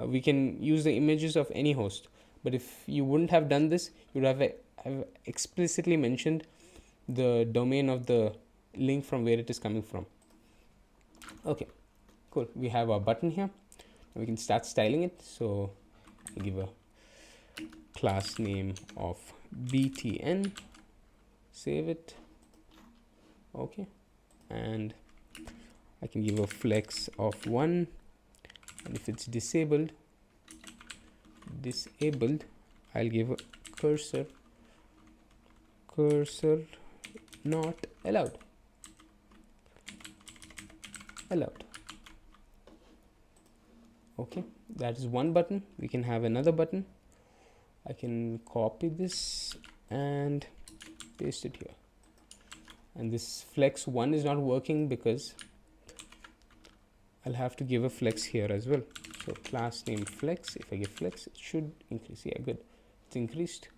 we can use the images of any host. But if you wouldn't have done this, you would have explicitly mentioned the domain of the link from where it is coming from. Okay, cool. We have our button here. Now we can start styling it. So I'll give a class name of btn. Save it. Okay, and I can give a flex of 1, and if it's disabled, I'll give a cursor not allowed. Okay, that is one button. We can have another button. I can copy this and paste it here. And this flex 1 is not working because I'll have to give a flex here as well. So class name flex. If I give flex, it should increase. Yeah, good. It's increased.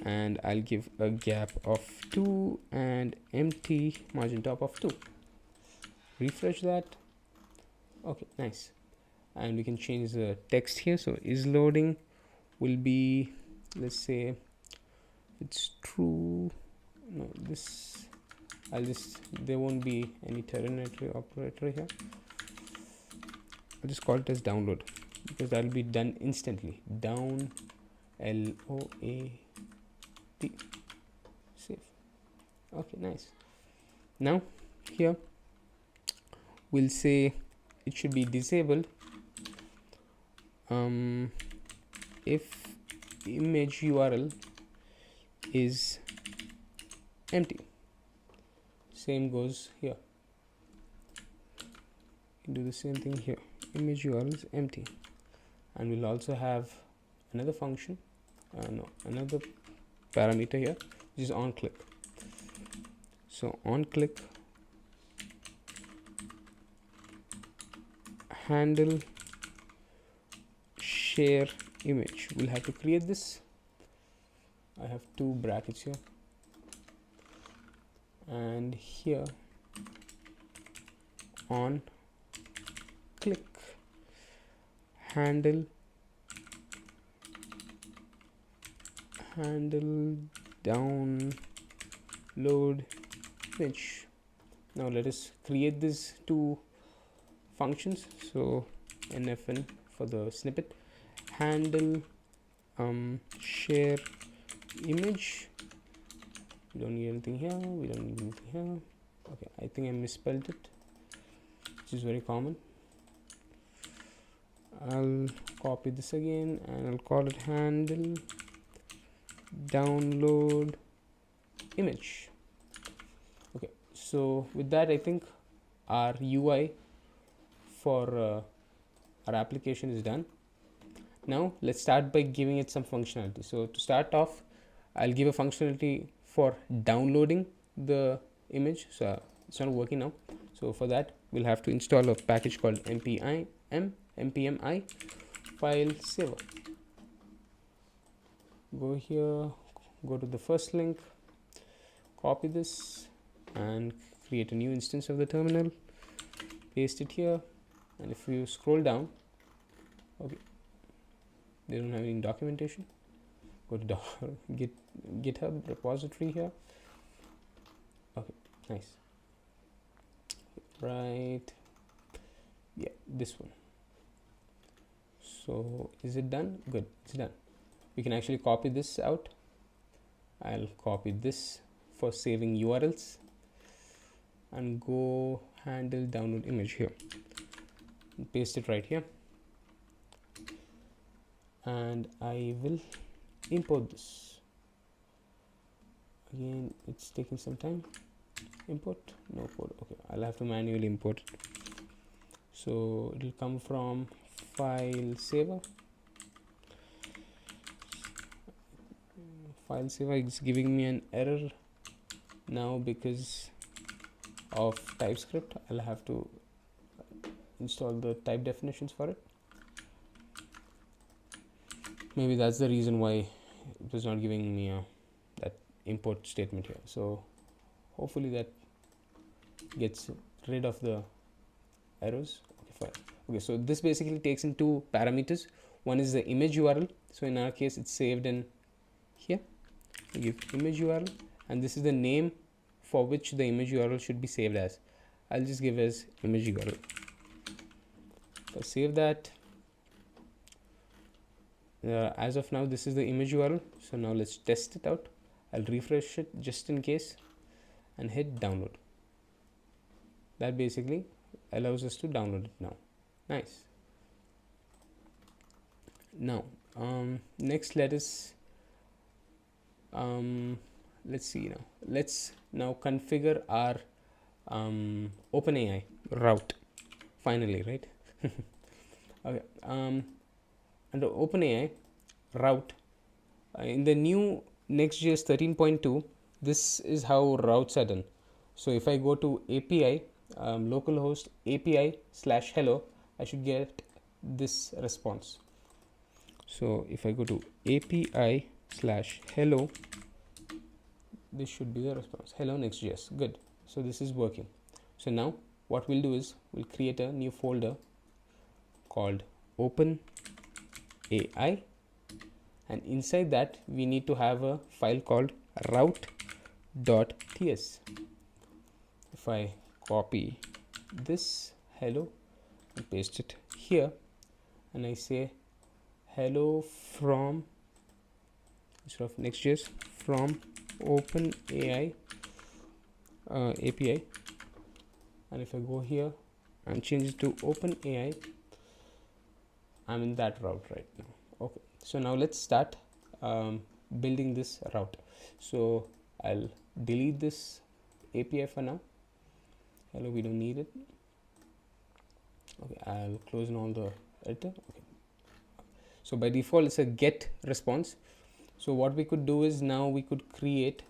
And I'll give a gap of 2 and empty margin top of 2. Refresh that. Okay, nice. And we can change the text here. So is loading will be, let's say it's true. No, this there won't be any ternary operator here. I'll just call it as download because that will be done instantly. Down LOAD. Save. Okay, nice. Now here we'll say it should be disabled if image URL is empty. Same goes here. Do the same thing here. Image URL is empty, and we'll also have another function, another parameter here, which is on click. So on click handle share image. We'll have to create this. I have 2 brackets here, and here on click handle download image. Now let us create these 2 functions. So nfn for the snippet, handle share image. We don't need anything here. We don't need anything here. Okay, I think I misspelled it, which is very common. I'll copy this again and I'll call it handle download image. Okay, So with that, I think our UI for our application is done. Now let's start by giving it some functionality. So to start off, I'll give a functionality for downloading the image. So it's not working now. So for that, we'll have to install a package called npmi file saver. Go here, go to the first link, copy this and create a new instance of the terminal, paste it here, and if you scroll down, okay, they don't have any documentation. Go to GitHub repository here. Okay, nice. Right, yeah, this one. So is it done? Good, it's done. We can actually copy this out. I'll copy this for saving URLs and go handle download image here and paste it right here, and I will import this. Again, it's taking some time. Import, no code. Okay, I'll have to manually import it. So it will come from file saver. File saver is giving me an error now because of TypeScript. I'll have to install the type definitions for it. Maybe that's the reason why it was not giving me that import statement here. So hopefully that gets rid of the errors. Okay, fine. Okay, so this basically takes in two parameters. One is the image URL. So in our case, it's saved in here. We give image URL, and this is the name for which the image URL should be saved as. I'll just give as image URL. If I save that, as of now, this is the image URL. So now let's test it out. I'll refresh it just in case and hit download. That basically allows us to download it now. Nice. Now, next let us let's see now. Let's now configure our OpenAI route. Finally, right? Okay. Under OpenAI route, in the new Next.js 13.2, this is how routes are done. So if I go to API, localhost API/hello, I should get this response. So if I go to API/hello, this should be the response. Hello Next.js. Good. So this is working. So now what we'll do is we'll create a new folder called OpenAI, and inside that we need to have a file called route.ts. If I copy this hello and paste it here, and I say hello from, instead of Next.js, from OpenAI API, and if I go here and change it to OpenAI, I'm in that route right now. Okay, so now let's start building this route. So I'll delete this API for now. Hello, we don't need it. Okay, I'll close in all the editor. Okay. So by default, it's a get response. So what we could do is now we could create,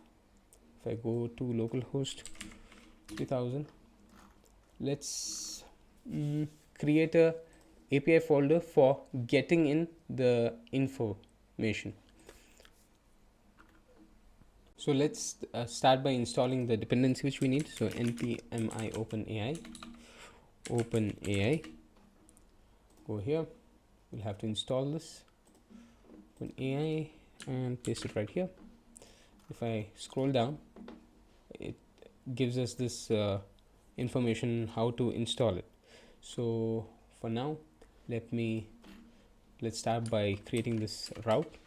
if I go to localhost 3000, let's create a API folder for getting in the information. So let's start by installing the dependency which we need. So npmi OpenAI. Go here. We'll have to install this OpenAI and paste it right here. If I scroll down, it gives us this information how to install it. So for now, let's start by creating this route.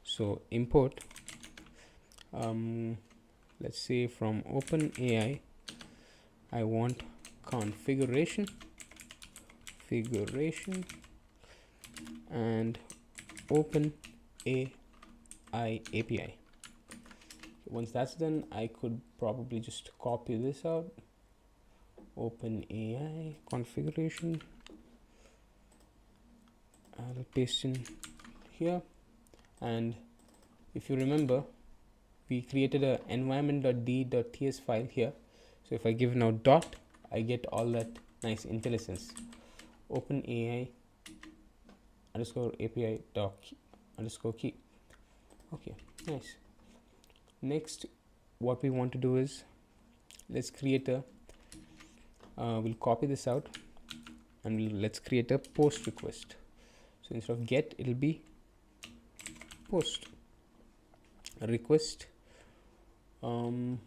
So import, let's say from OpenAI, I want configuration and OpenAI API. Once that's done, I could probably just copy this out. OpenAI configuration. I'll paste in here, and if you remember, we created a environment.d.ts file here. So if I give now dot, I get all that nice IntelliSense. OpenAI underscore API doc underscore key. Okay, nice. Next, what we want to do is, let's create a we'll copy this out, and let's create a post request. So instead of get, it'll be post request. From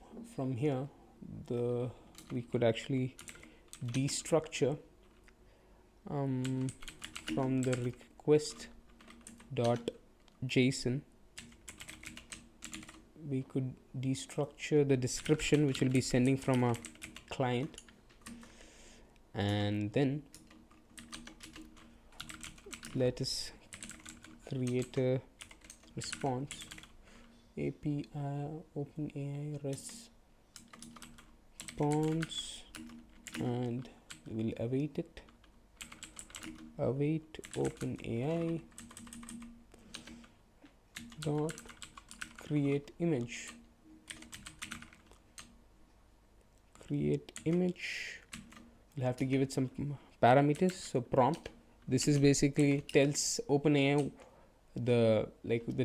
here, we could actually destructure from the request dot JSON. We could destructure the description, which will be sending from a client, and then let us create a response. API OpenAI response, and we'll await it. Await OpenAI dot create image. Create image. We'll have to give it some parameters. So prompt. This is basically tells OpenAI the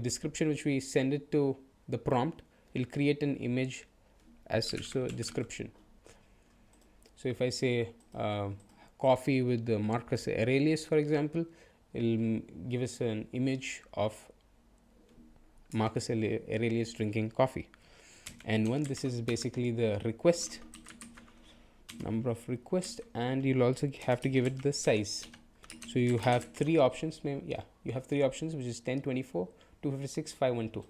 description which we send it to the prompt. It'll create an image as such. So description. So if I say coffee with the Marcus Aurelius, for example, it'll give us an image of Marcus Aurelius drinking coffee. And one, this is basically the request, number of requests, and you'll also have to give it the size. So you have three options. You have three options, which is 1024, 256, 512.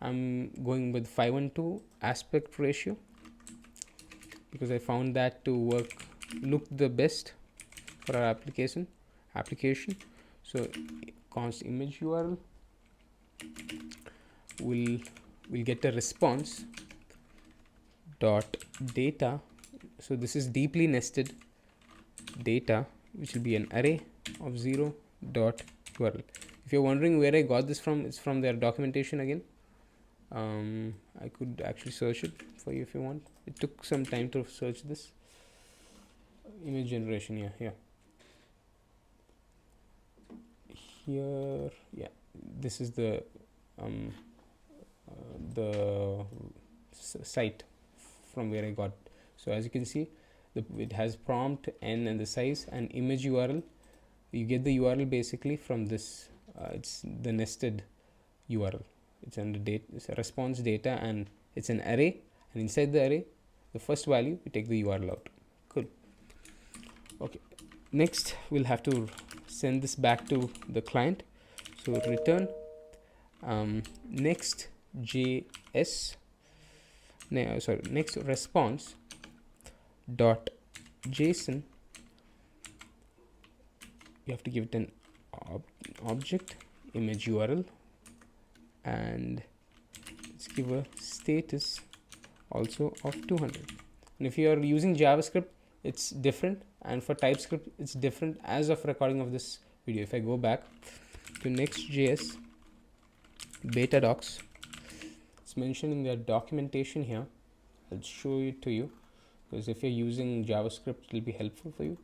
I'm going with 512 aspect ratio because I found that to look the best for our application. So const image URL will get a response dot data. So this is deeply nested data, which will be an array of 0 dot URL. If you're wondering where I got this from, it's from their documentation again. I could actually search it for you if you want. It took some time to search this. Image generation, here. This is the site from where I got. So as you can see, it has prompt n and the size and image URL. You get the URL basically from this. It's the nested URL. It's under date. It's a response data, and it's an array. And inside the array, the first value, we take the URL out. Cool. Okay. Next, we'll have to send this back to the client. So return Next.js. Next response dot JSON. You have to give it an object image URL, and let's give a status also of 200. And if you are using JavaScript, it's different, and for TypeScript it's different as of recording of this video. If I go back to Next.js beta docs, it's mentioned in their documentation here. I'll show it to you because if you're using JavaScript, it will be helpful for you.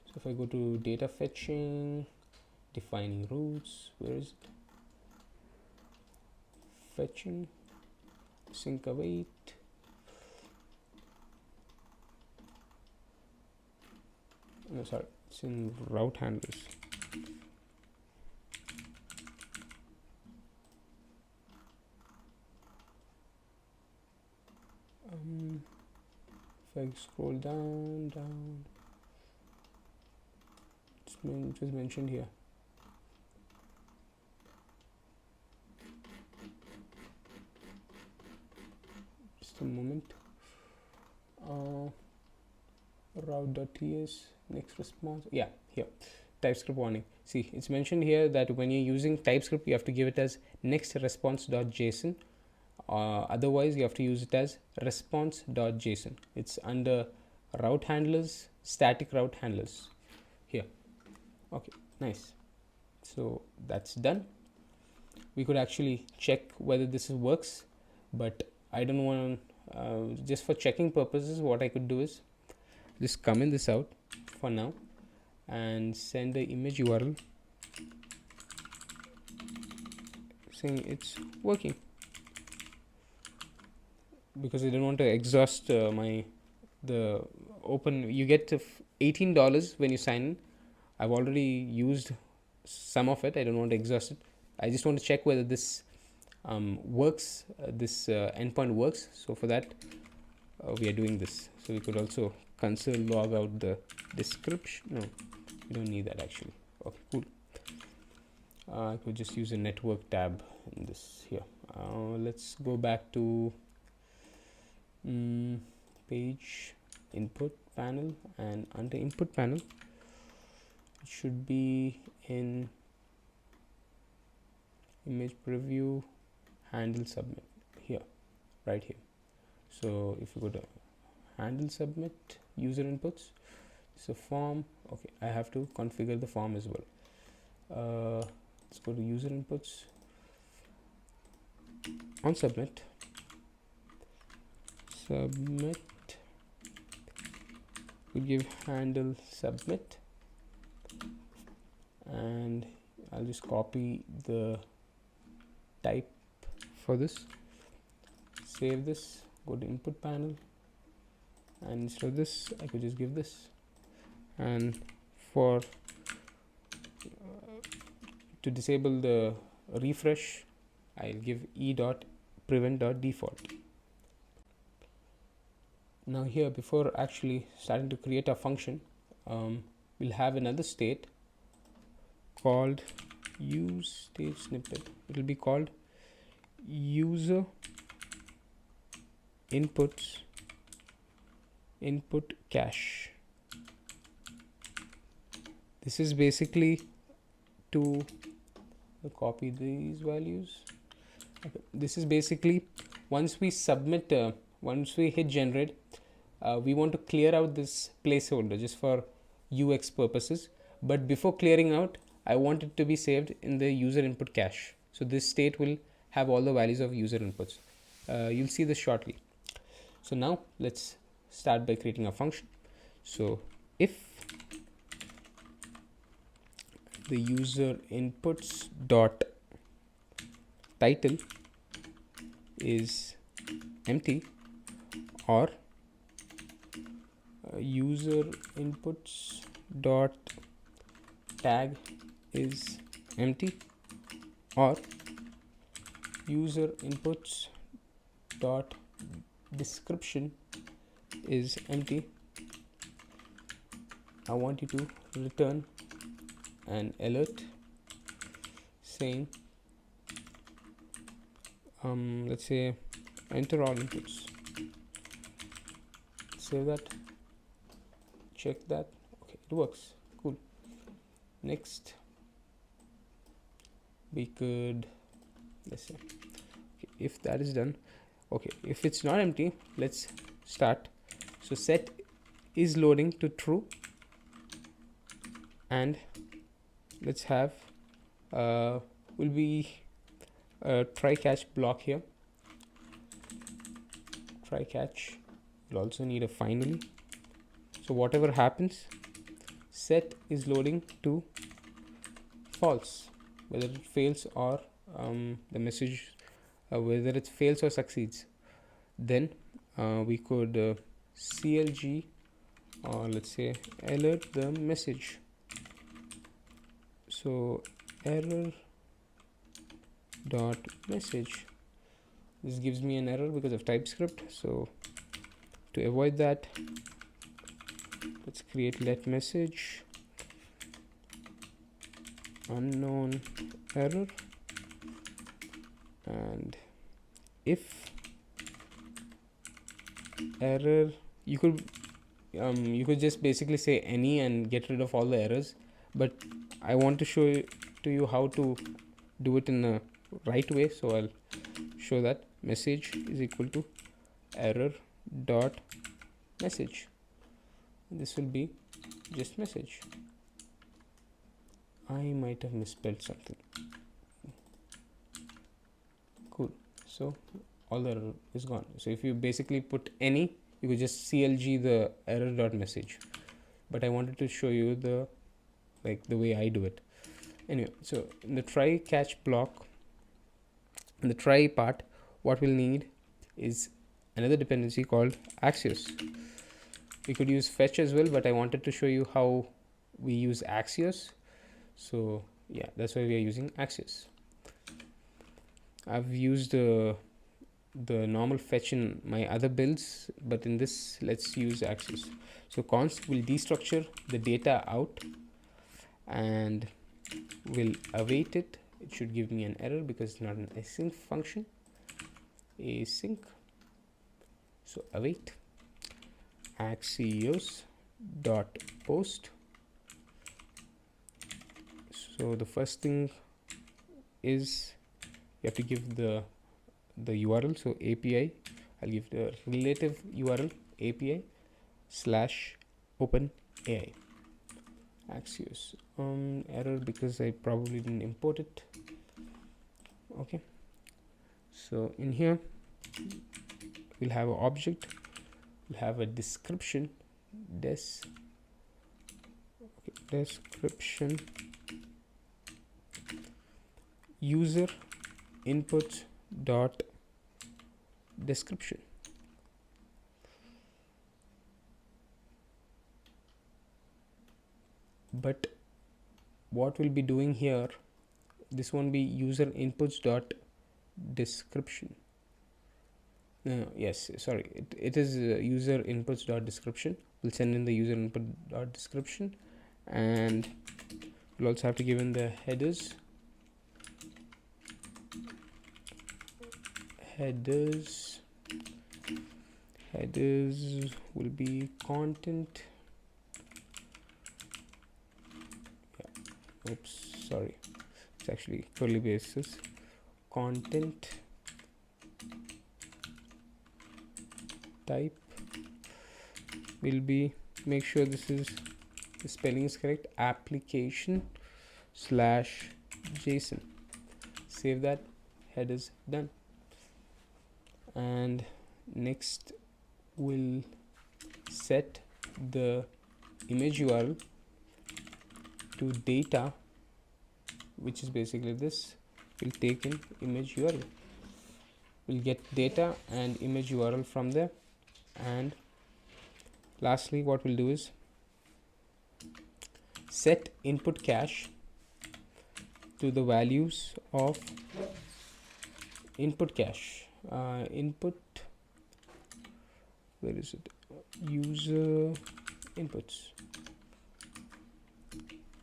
So if I go to data fetching, defining routes, where is it? Fetching, sync await. No, sorry, it's in route handlers. If I scroll down, it was mentioned here. Just a moment. Route.ts, next response. Yeah, here. TypeScript warning. See, it's mentioned here that when you're using TypeScript, you have to give it as next response.json Otherwise you have to use it as response.json. It's under route handlers, static route handlers here. Okay, nice. So that's done. We could actually check whether this works, but I don't want just for checking purposes, what I could do is just comment this out for now and send the image URL saying it's working, because I don't want to exhaust the open. You get $18 when you sign in. I've already used some of it. I don't want to exhaust it. I just want to check whether this works, this endpoint works. So for that we are doing this. So we could also console log out the description. No, we don't need that actually. Okay, cool. I could just use a network tab in this here. Let's go back to page input panel, and under input panel it should be in ImagePreview handleSubmit here, right here. So if you go to handleSubmit user inputs, it's a form. Okay, I have to configure the form as well. Let's go to user inputs. On submit, we give handleSubmit, and I'll just copy the type for this, save this, go to input panel, and instead of this I could just give this, and for to disable the refresh I'll give e.prevent.default. Now here, before actually starting to create a function, we'll have another state called use state snippet. It will be called user inputs input cache. This is basically to copy these values. Okay. This is basically once we submit, once we hit generate, we want to clear out this placeholder just for UX purposes. But before clearing out, I want it to be saved in the user input cache. So this state will have all the values of user inputs. You'll see this shortly. So now let's start by creating a function. So if the user inputs dot title is empty, or user inputs dot tag is empty, or user inputs dot description is empty, I want you to return an alert saying let's say enter all inputs. Save that, check that. Okay, it works. Cool. Next we could, let's say, okay, if that is done, okay, if it's not empty, let's start. So set is loading to true, and let's have will be a try catch block here. Try catch will also need a finally. So whatever happens, set is loading to false, whether it fails or the message whether it fails or succeeds. Then we could CLG, or let's say alert the message. So error dot message, this gives me an error because of TypeScript. So to avoid that, let's create let message unknown error, and if error, you could just basically say any and get rid of all the errors, but I want to show to you how to do it in a right way, so I'll show that. message is equal to error dot message. This will be just message. I might have misspelled something. Cool. So all the error is gone. So if you basically put any, you could just CLG the error dot message. But I wanted to show you the way I do it. Anyway, so in the try catch block, in the try part, what we'll need is another dependency called Axios. We could use fetch as well, but I wanted to show you how we use Axios. So yeah, that's why we are using Axios. I've used the normal fetch in my other builds, but in this, let's use Axios. So const will destructure the data out and will await it. It should give me an error because it's not an async function. Async. So await Axios dot post. So the first thing is you have to give the URL. So API, I'll give the relative URL API / OpenAI. Axios error because I probably didn't import it. Okay, so in here we'll have an object, we'll have a description, description user inputs dot description. But what we'll be doing here, this won't be user inputs dot description. Yes, sorry, it is user inputs dot description. We'll send in the user input dot description, and we'll also have to give in the headers. Headers will be content. Oops, sorry, it's actually curly braces. Content type will be, make sure the spelling is correct, application /JSON. Save that. Headers done. And next we'll set the image URL to data, which is basically this. We'll take in image URL. We'll get data and image URL from there. And lastly, what we'll do is set input cache to the values of input cache. Input, where is it? User inputs,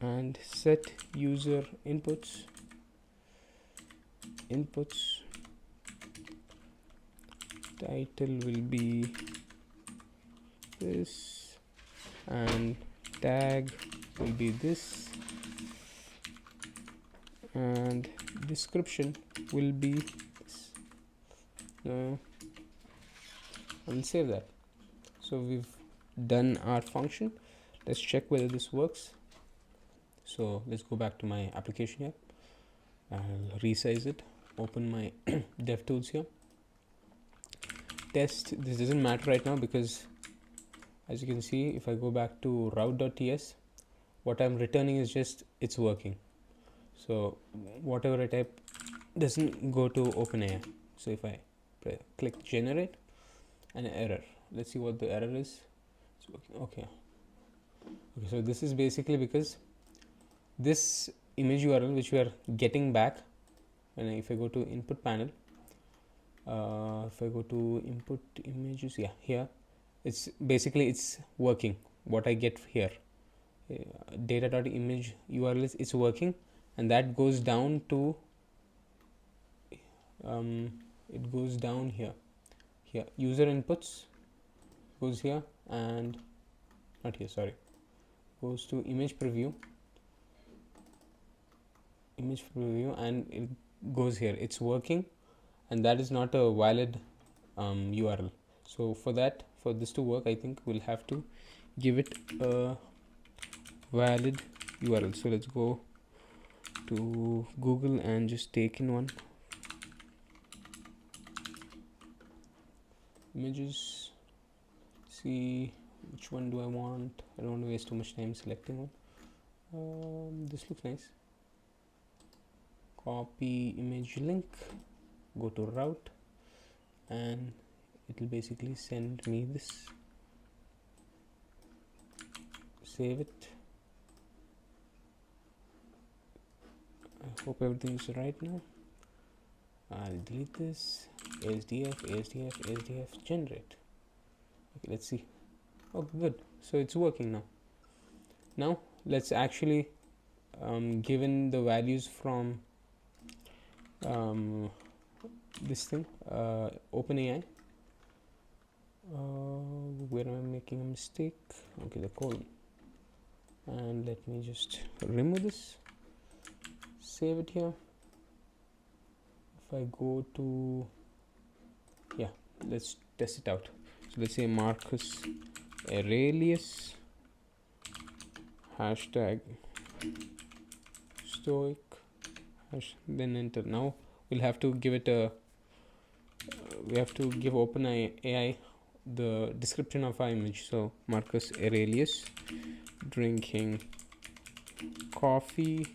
and set user inputs title will be this, and tag will be this, and description will be this. I'll save that. So we've done our function. Let's check whether this works. So let's go back to my application here. I'll resize it, open my DevTools here. Test, this doesn't matter right now because as you can see, if I go back to route.ts, what I'm returning is just it's working. So whatever I type doesn't go to OpenAI. So if I click generate, an error. Let's see what the error is. It's working. Okay, so this is basically because this image URL which we are getting back, and if I go to input panel, if I go to input images, yeah, here it's basically it's working. What I get here, data.image URL is it's working, and that goes down to it goes down here user inputs goes here, and not here, sorry, goes to ImagePreview, and it goes here. It's working, and that is not a valid URL. So for this to work, I think we'll have to give it a valid URL. So let's go to Google and just take in one. Images, see which one do I want. I don't want to waste too much time selecting one. This looks nice. Copy image link, go to route, and it will basically send me this. Save it. I hope everything is right now. I'll delete this. ASDF, generate. Okay, let's see. Oh, good. So it's working now. Now let's actually given the values from this thing, OpenAI. Where am I making a mistake? Okay, the colon. And let me just remove this. Save it here. If I go to, yeah, let's test it out. So let's say Marcus Aurelius hashtag stoic then enter. Now we'll have to give it a we have to give OpenAI the description of our image. So Marcus Aurelius drinking coffee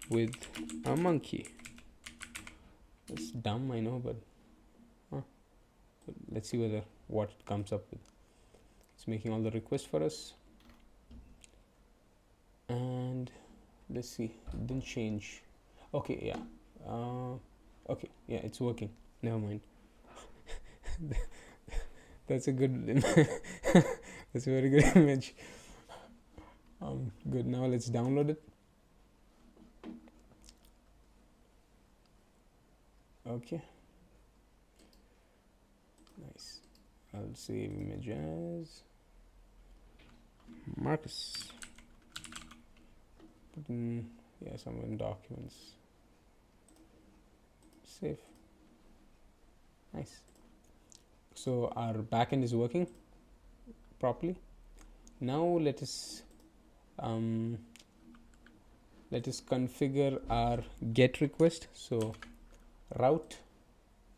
with a monkey. It's dumb, I know, but let's see what it comes up with. It's making all the requests for us, and let's see, it didn't change. Okay, yeah, okay, yeah, it's working. Never mind. That's a good that's a very good image. Good. Now let's download it. Okay, nice. I'll save image as Marcus. Put in, yeah, somewhere in documents. Save. Nice. So our backend is working properly. Now let us configure our GET request. So route,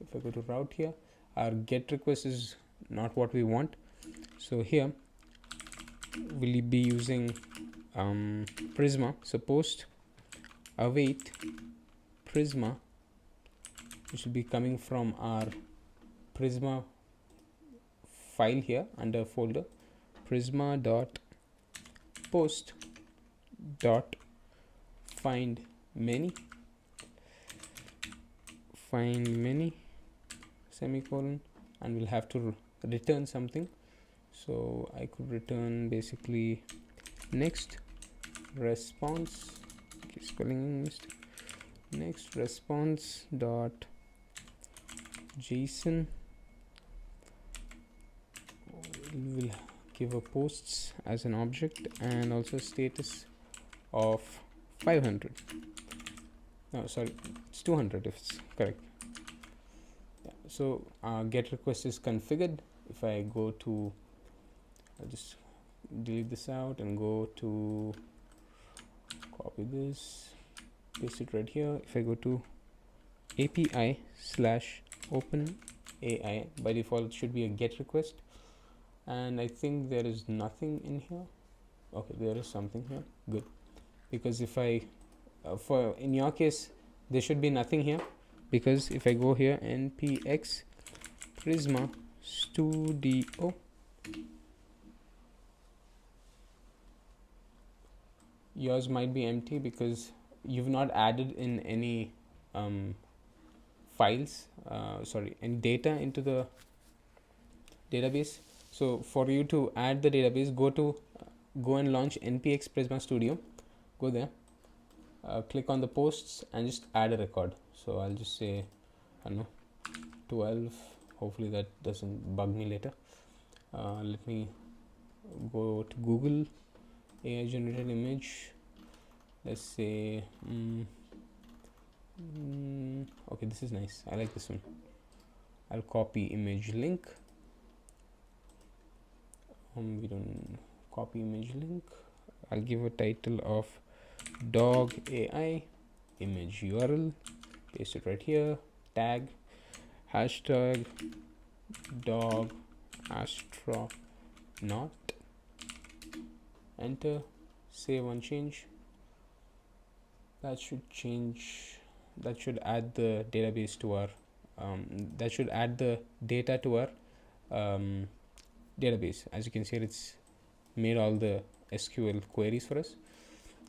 if I go to route here, our GET request is not what we want. So here we'll be using Prisma. So post await Prisma, which will be coming from our Prisma file here under folder Prisma dot post dot find many semicolon, and we'll have to return something. So I could return basically next response, okay, spelling mistake, next response dot JSON. We'll give a posts as an object and also status of 500. No, sorry, it's 200 if it's correct. Yeah, so get request is configured. If I go to, I'll just delete this out and go to copy this, paste it right here. If I go to API / OpenAI, by default it should be a get request, and I think there is nothing in here. Okay, there is something here. Good, because if I for in your case there should be nothing here, because if I go here npx Prisma studio, yours might be empty because you've not added in any files, and data into the database. So for you to add the database, go and launch npx Prisma Studio. Go there, click on the posts and just add a record. So I'll just say, I don't know, 12. Hopefully that doesn't bug me later. Let me go to Google AI generated image. Let's say Okay, this is nice. I like this one. I'll copy image link. We don't copy image link. I'll give a title of dog AI image URL. Paste it right here. Tag hashtag dog astronaut. Enter. Save on change. That should change. That should add the database to our. That should add the data to our database. As you can see, it's made all the SQL queries for us.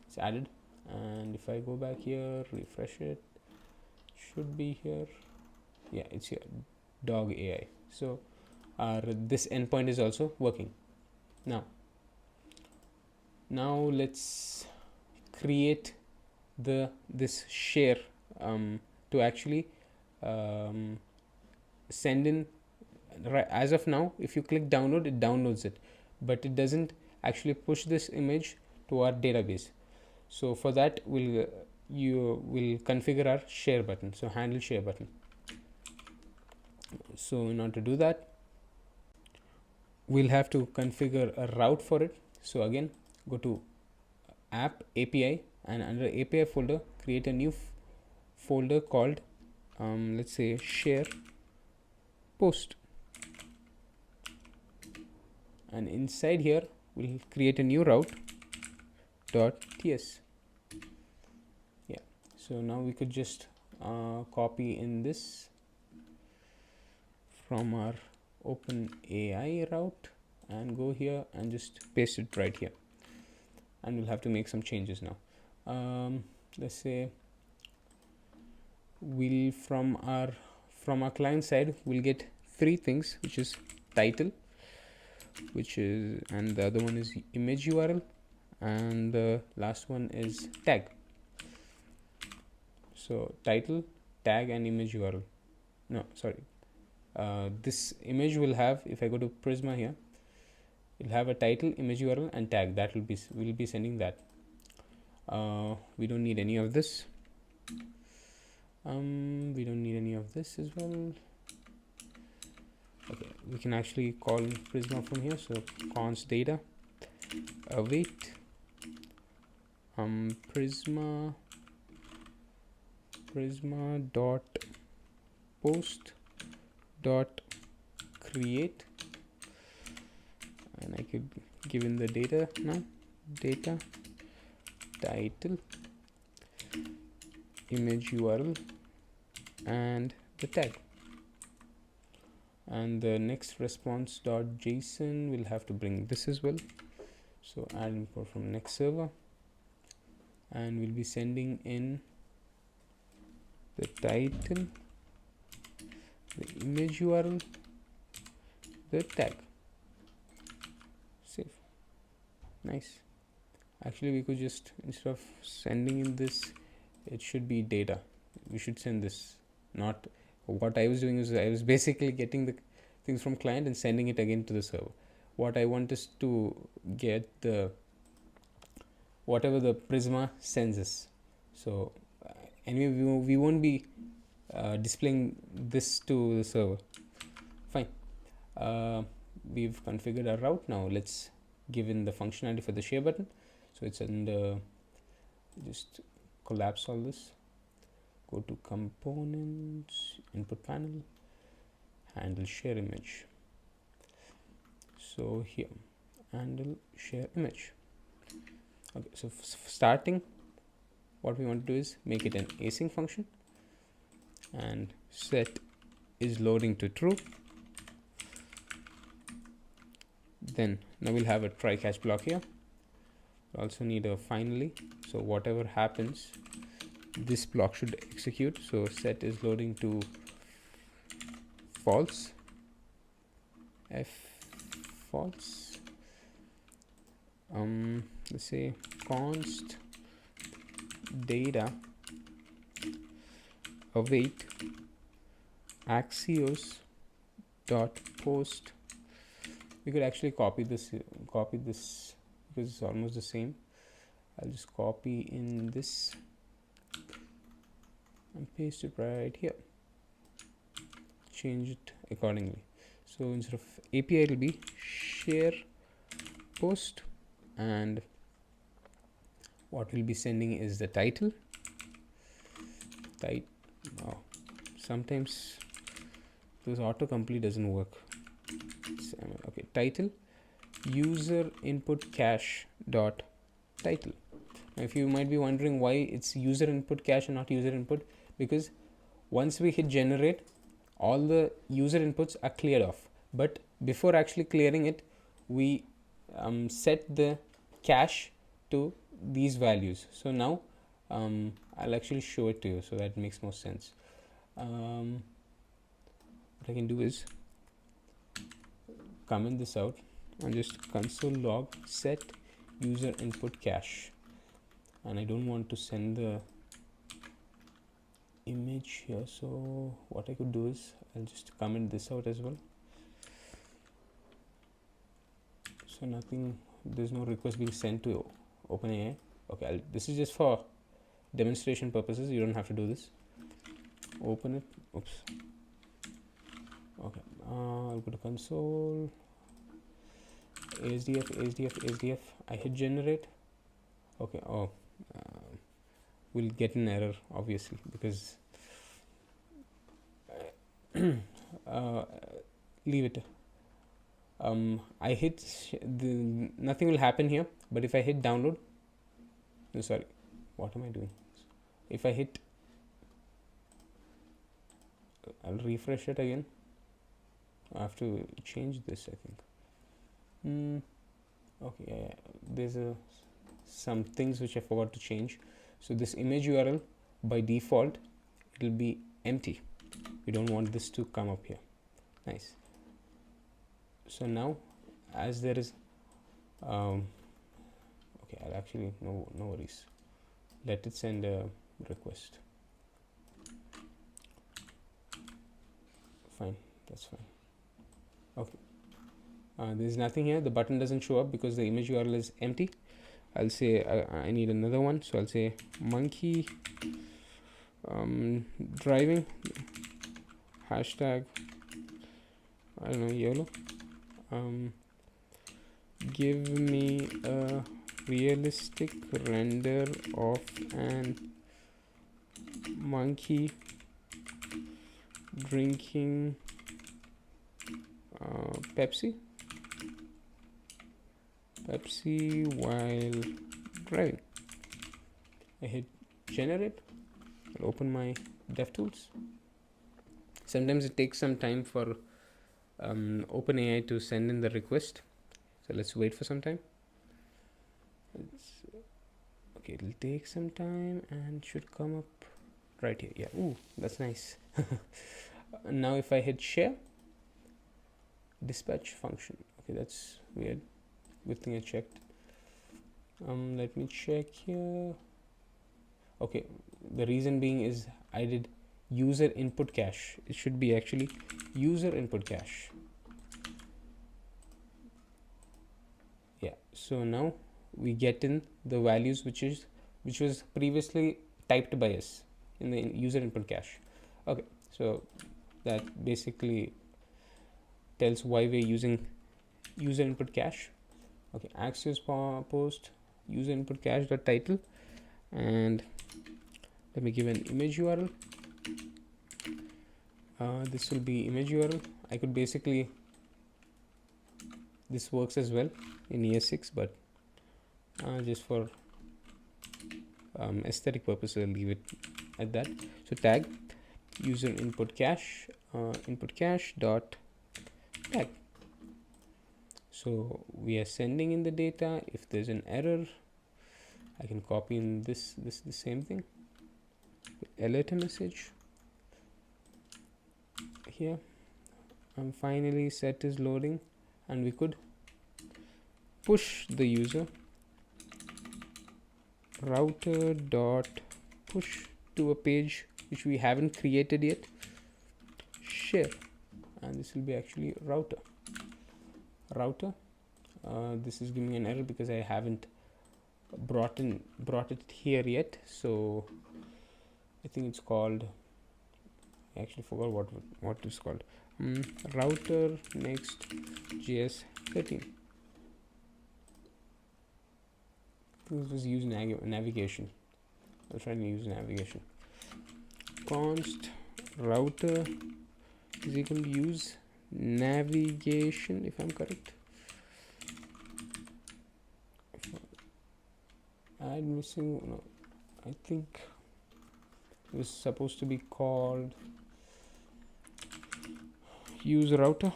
It's added, and if I go back here, refresh it, should be here. Yeah, it's here. Dog AI. So our this endpoint is also working now. Now let's create this share to actually send in. As of now, if you click download, it downloads it, but it doesn't actually push this image to our database. So for that, you will configure our share button. So handle share button. So in order to do that, we'll have to configure a route for it. So again, go to app API, and under API folder, create a new folder called let's say share post, and inside here we'll create a new route .ts. Yeah, so now we could just copy in this from our OpenAI route and go here and just paste it right here, and we'll have to make some changes now. Let's say we'll from our client side we'll get three things, which is title, which is, and the other one is image URL, and the last one is tag. So title, tag, and image URL. No, sorry. This image will have, if I go to Prisma here, it'll have a title, image URL, and tag. That we'll be sending that. We don't need any of this. We don't need any of this as well. Okay, we can actually call Prisma from here. So const data await Prisma dot post dot create, and I could give in the data now. Data title, image URL, and the tag. And the next response dot JSON will have to bring this as well. So add import from next server, and we'll be sending in the title, the image URL, the tag. Save. Nice. Actually, we could just, instead of sending in this, it should be data. We should send this. Not what I was doing is I was basically getting the things from client and sending it again to the server. What I want is to get the whatever the Prisma sends us. So anyway, we won't be displaying this to the server. Fine. We've configured our route. Now let's give in the functionality for the share button. So it's under, just collapse all this, go to components, input panel, handle share image. So here, handle share image. Okay, so starting, what we want to do is make it an async function, and set is loading to true. Then now we'll have a try catch block here. Also need a finally, so whatever happens, this block should execute. So set is loading to false, f false. Let's say const data await axios dot post. We could actually copy this because it's almost the same. I'll just copy in this, and paste it right here. Change it accordingly. So instead of API, it will be share post, and what we'll be sending is the title. Sometimes this autocomplete doesn't work. Okay, title user input cache dot title. Now, if you might be wondering why it's user input cache and not user input, because once we hit generate, all the user inputs are cleared off, but before actually clearing it, we set the cache to these values. So now I'll actually show it to you so that it makes more sense. What I can do is comment this out and just console log set user input cache, and I don't want to send the image here, so what I could do is I'll just comment this out as well. So there's no request being sent to OpenAI. Okay, this is just for demonstration purposes. You don't have to do this. Open it. Oops. Okay, I'll go to console, asdf. I hit generate. Okay. We'll get an error obviously because leave it. I hit nothing will happen here, but if I hit download, sorry, what am I doing? If I hit, I'll refresh it again. I have to change this, I think. Okay, yeah. There's some things which I forgot to change. So this image URL by default it will be empty. We don't want this to come up here. Nice. So now, as there is, okay, I'll actually no worries. Let it send a request. Fine, that's fine. Okay. There's nothing here. The button doesn't show up because the image URL is empty. I'll say I need another one, so I'll say monkey driving hashtag, I don't know, YOLO. Give me a realistic render of an monkey drinking Pepsi while driving. I hit generate. I'll open my DevTools. Sometimes it takes some time for OpenAI to send in the request, so let's wait for some time. Okay, it'll take some time and should come up right here. Yeah, ooh, that's nice. Now if I hit share, dispatch function. Okay, that's weird. Good thing I checked. Let me check here. Okay, the reason being is I did user input cache. It should be actually user input cache. Yeah, so now we get in the values which was previously typed by us in the user input cache. Okay, so that basically tells why we're using user input cache. Okay, access post user input cache dot title, and let me give an image URL. This will be image URL. I could basically, this works as well in ES6, but just for aesthetic purposes I'll leave it at that. So tag user input cache dot tag. So we are sending in the data. If there's an error, I can copy in the same thing, alert a message here. Finally set is loading, and we could push the user router dot push to a page which we haven't created yet, share, and this will be actually router. This is giving me an error because I haven't brought it here yet, so I think it's called, I actually forgot what it's called. Router Next.js 13. This was use navigation. I'll try to use navigation. Const router is equal to use navigation, if I'm correct. Add missing, no, I think it was supposed to be called useRouter.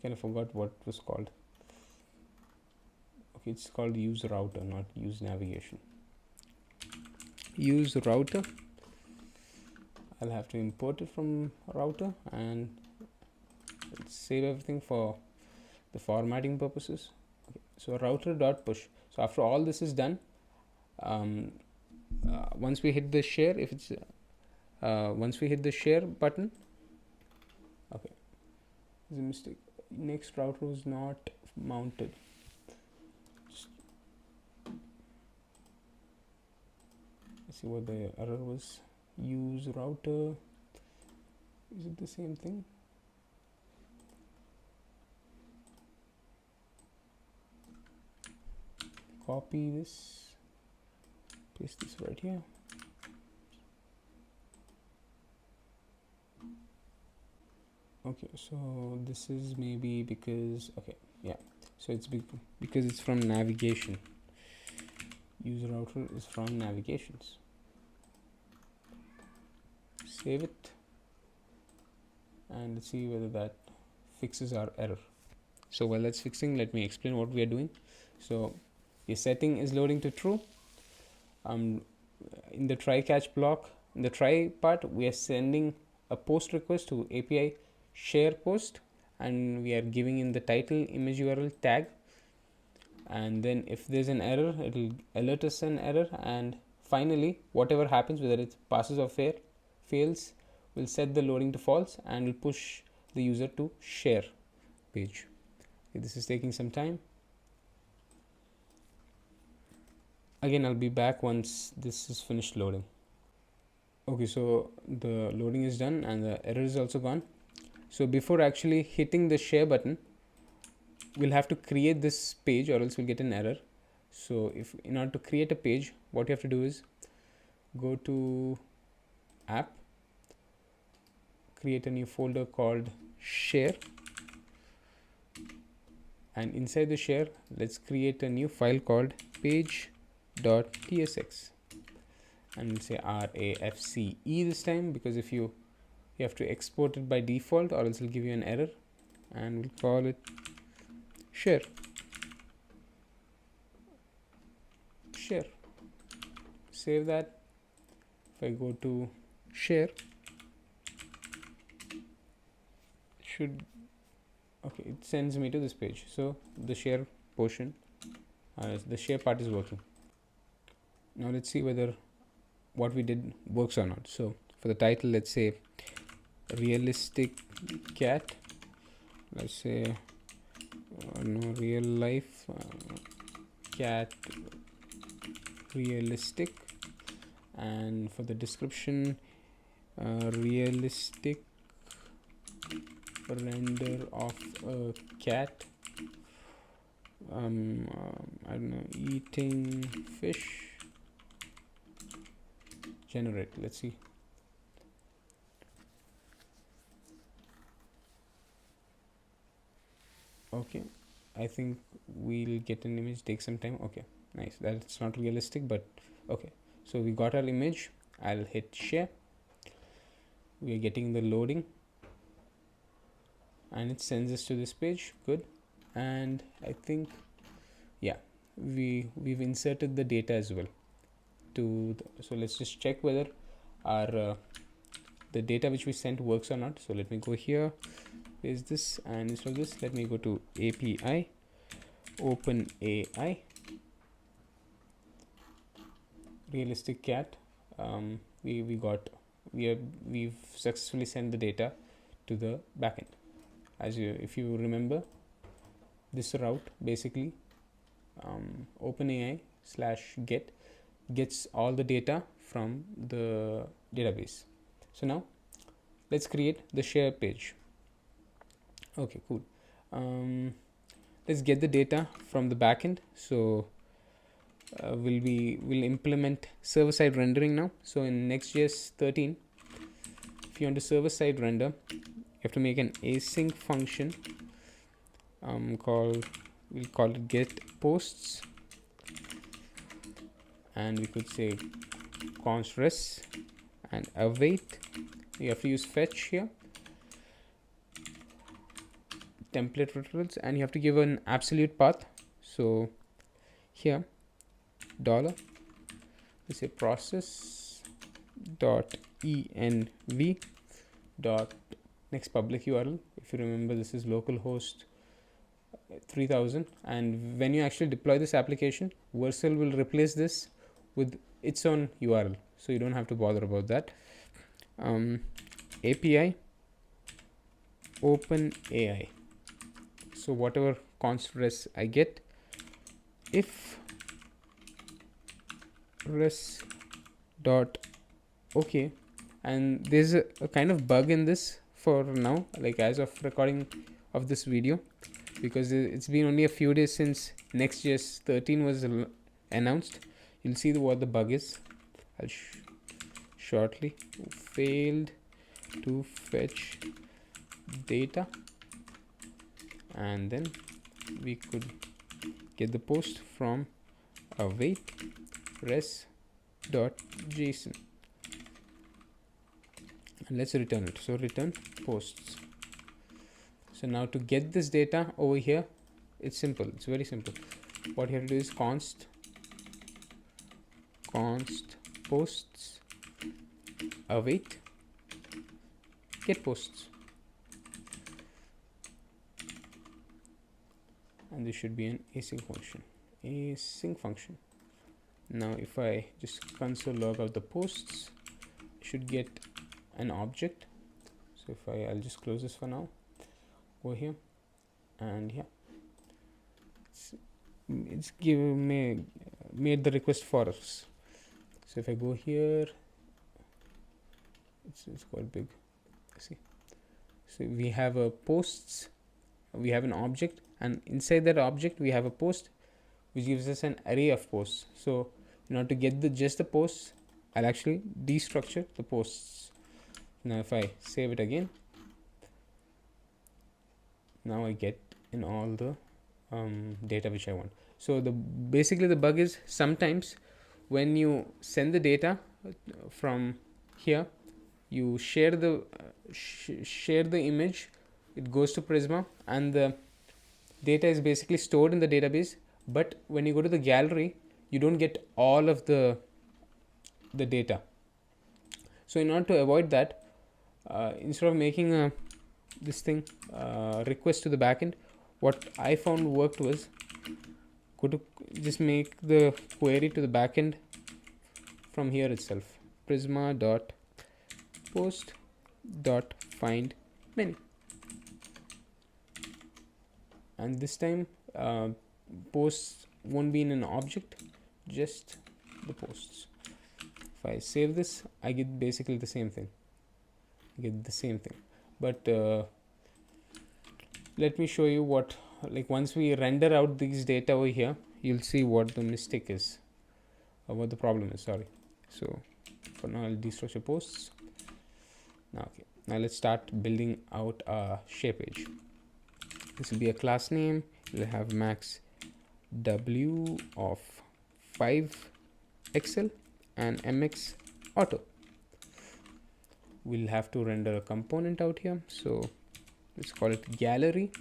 Kind of forgot what it was called. Okay, it's called useRouter, not use navigation. useRouter. I'll have to import it from router and save everything for the formatting purposes. Okay, so router.push. So after all this is done, once we hit the share, if it's once we hit the share button, okay, there's a mistake. Next router was not mounted. Let's see what the error was. Use router. Is it the same thing? Copy this, paste this right here. Okay, so this is maybe because, okay, yeah, so it's because it's from navigation. useRouter is from navigations. Save it and let's see whether that fixes our error. So while that's fixing, let me explain what we are doing. So your setting is loading to true. In the try catch block, in the try part, we are sending a post request to API share post, and we are giving in the title image URL tag, and then if there's an error, it will alert us an error, and finally whatever happens, whether it passes or fails, we'll set the loading to false and we'll push the user to share page. Okay, this is taking some time. Again, I'll be back once this is finished loading. Okay, so the loading is done and the error is also gone. So before actually hitting the share button, we'll have to create this page or else we'll get an error. So if in order to create a page, what you have to do is go to app, create a new folder called share, and inside the share, let's create a new file called page.tsx, and we'll say RAFCE this time, because if you have to export it by default or else it'll give you an error, and we'll call it share. Save that. If I go to share, it sends me to this page. So the share portion, the share part is working. Now let's see whether what we did works or not. So for the title, let's say realistic cat. Let's say no, real life cat realistic, and for the description, realistic render of a cat, I don't know, eating fish, generate. Let's see. Okay, I think we'll get an image, take some time. Okay, nice. That's not realistic, but okay. So we got our image. I'll hit share. We are getting the loading and it sends us to this page. Good. And I think, yeah, we've inserted the data as well to so let's just check whether our the data which we sent works or not. So let me go here, is this, and instead of this, let me go to API OpenAI realistic cat. We've successfully sent the data to the backend. If you remember, this route basically OpenAI /get gets all the data from the database. So now let's create the share page. Okay, cool. Let's get the data from the backend. So we'll implement server-side rendering now. So in Next.js 13, if you want to server-side render, you have to make an async function we'll call it get posts, and we could say const res and await. You have to use fetch here, template literals, and you have to give an absolute path. So here dollar, let's say process dot env dot next public URL. If you remember, this is localhost 3000, and when you actually deploy this application, vercel will replace this with its own URL, so you don't have to bother about that. API OpenAI. So whatever const res I get, if res dot okay, and there's a kind of bug in this for now, like as of recording of this video, because it's been only a few days since Next.js 13 was announced. You'll see what the bug is. I'll shortly. Failed to fetch data, and then we could get the post from await res dot json, and let's return it. So return posts. So now to get this data over here, it's simple. It's very simple. What you have to do is const posts await get posts, and this should be an async function. Now if I just console log out the posts, I should get an object. So if I'll just close this for now, go here, and yeah, it's made the request for us. So if I go here, it's quite big. See, so we have a posts, we have an object, and inside that object we have a post which gives us an array of posts. So in order to get just the posts, I'll actually destructure the posts. Now if I save it again, now I get in all the data which I want. So basically the bug is sometimes when you send the data from here, you share the image, it goes to Prisma, and the data is basically stored in the database. But when you go to the gallery, you don't get all of the data. So in order to avoid that, instead of making this thing request to the backend, what I found worked was go to just make the query to the backend from here itself. Prisma dot post dot find many, and this time posts won't be in an object, just the posts. If I save this, I get basically the same thing. But let me show you what, like once we render out these data over here, you'll see what the mistake is, or what the problem is. Sorry. So for now I'll destructure posts. Now let's start building out a share page. This will be a class name. We'll have max w of 5 XL and MX auto. We'll have to render a component out here, so let's call it gallery,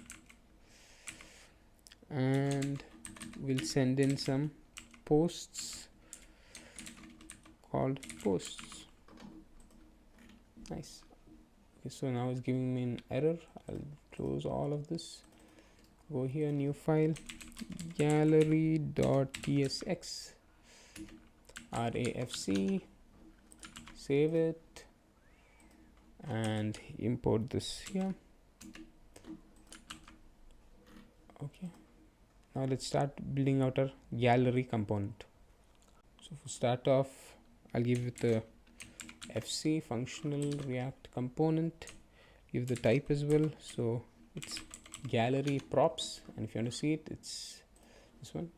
and we'll send in some posts called posts. Nice. Okay, so now it's giving me an error. I'll close all of this, go here, new file, gallery.tsx, rafc, save it, and import this here. Okay, now let's start building out our gallery component. So for start off, I'll give it the FC functional React component, give the type as well. So it's gallery props, and if you want to see it, it's this one,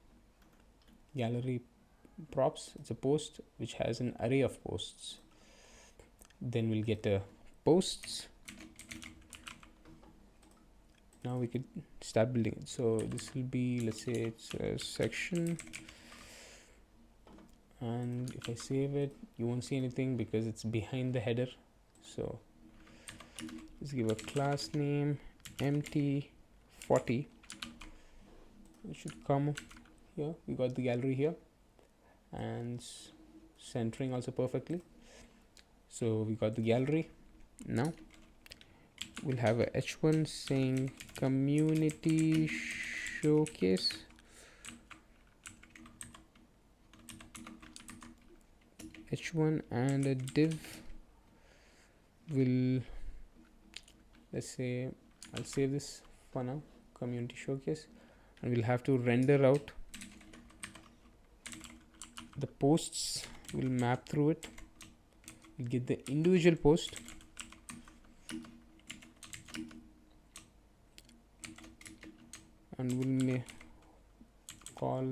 gallery props. It's a post which has an array of posts. Then we'll get a posts. Now we could start building it. So this will be, let's say it's a section, and if I save it, you won't see anything because it's behind the header. So let's give a class name empty 40. It should come here. We got the gallery here, and centering also perfectly. So we got the gallery. Now we'll have a h1 saying community showcase, h1, and a div will, let's say I'll save this for now, community showcase, and we'll have to render out the posts. We'll map through it. We'll get the individual post, and we'll call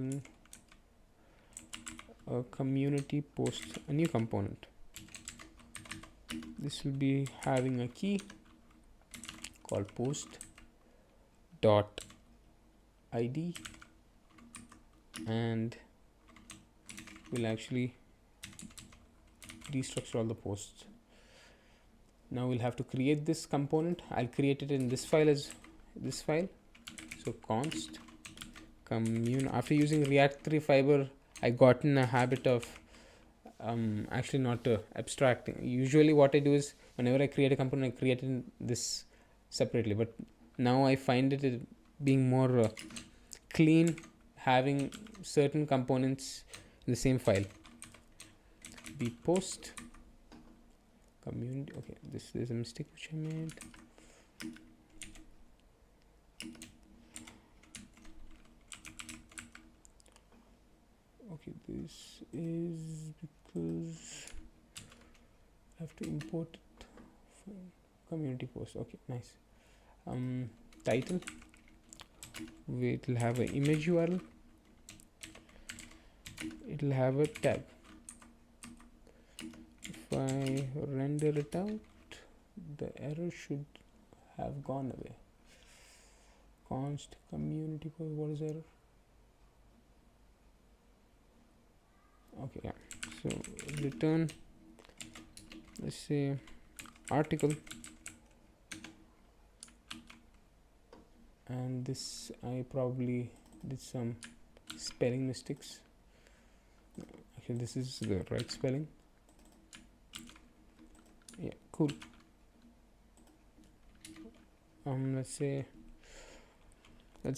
a community post a new component. This will be having a key called post dot id, and we'll actually destructure all the posts. Now we'll have to create this component. I'll create it in this file as this file. So const after using React 3 Fiber, I got in a habit of actually not abstracting. Usually what I do is whenever I create a component, I create in this separately, but now I find it being more clean having certain components in the same file. Be post community. Okay, this is a mistake which I made. Okay, this is because I have to import it from community post. Okay, nice. Title, it will have an image URL, it will have a tag. If I render it out, the error should have gone away. Const community post, what is error? Okay, yeah. So return, let's say article, and this I probably did some spelling mistakes. Actually, this is the right spelling. Yeah, cool. Let's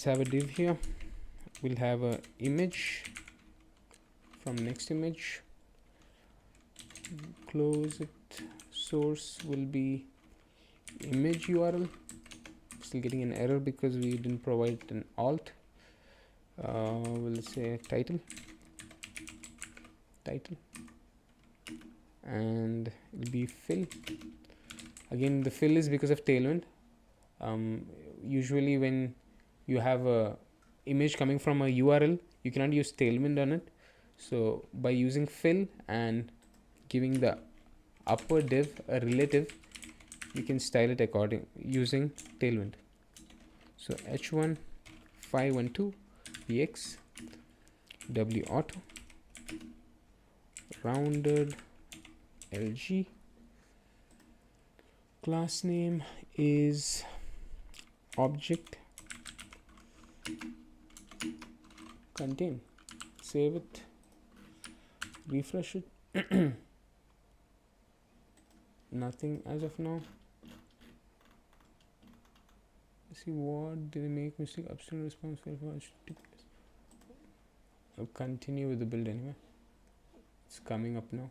have a div here. We'll have a image from next image, close it. Source will be image URL. Still getting an error because we didn't provide an alt. We'll say title, and it will be fill. Again, the fill is because of Tailwind. Usually when you have a image coming from a URL, you cannot use Tailwind on it. So by using fill and giving the upper div a relative, you can style it according using Tailwind. So h1 512 px w auto rounded lg. Class name is object contain. Save it, refresh it. Nothing as of now. Let's see, what did I make mistake? Upstream response for I'll continue with the build anyway. It's coming up now.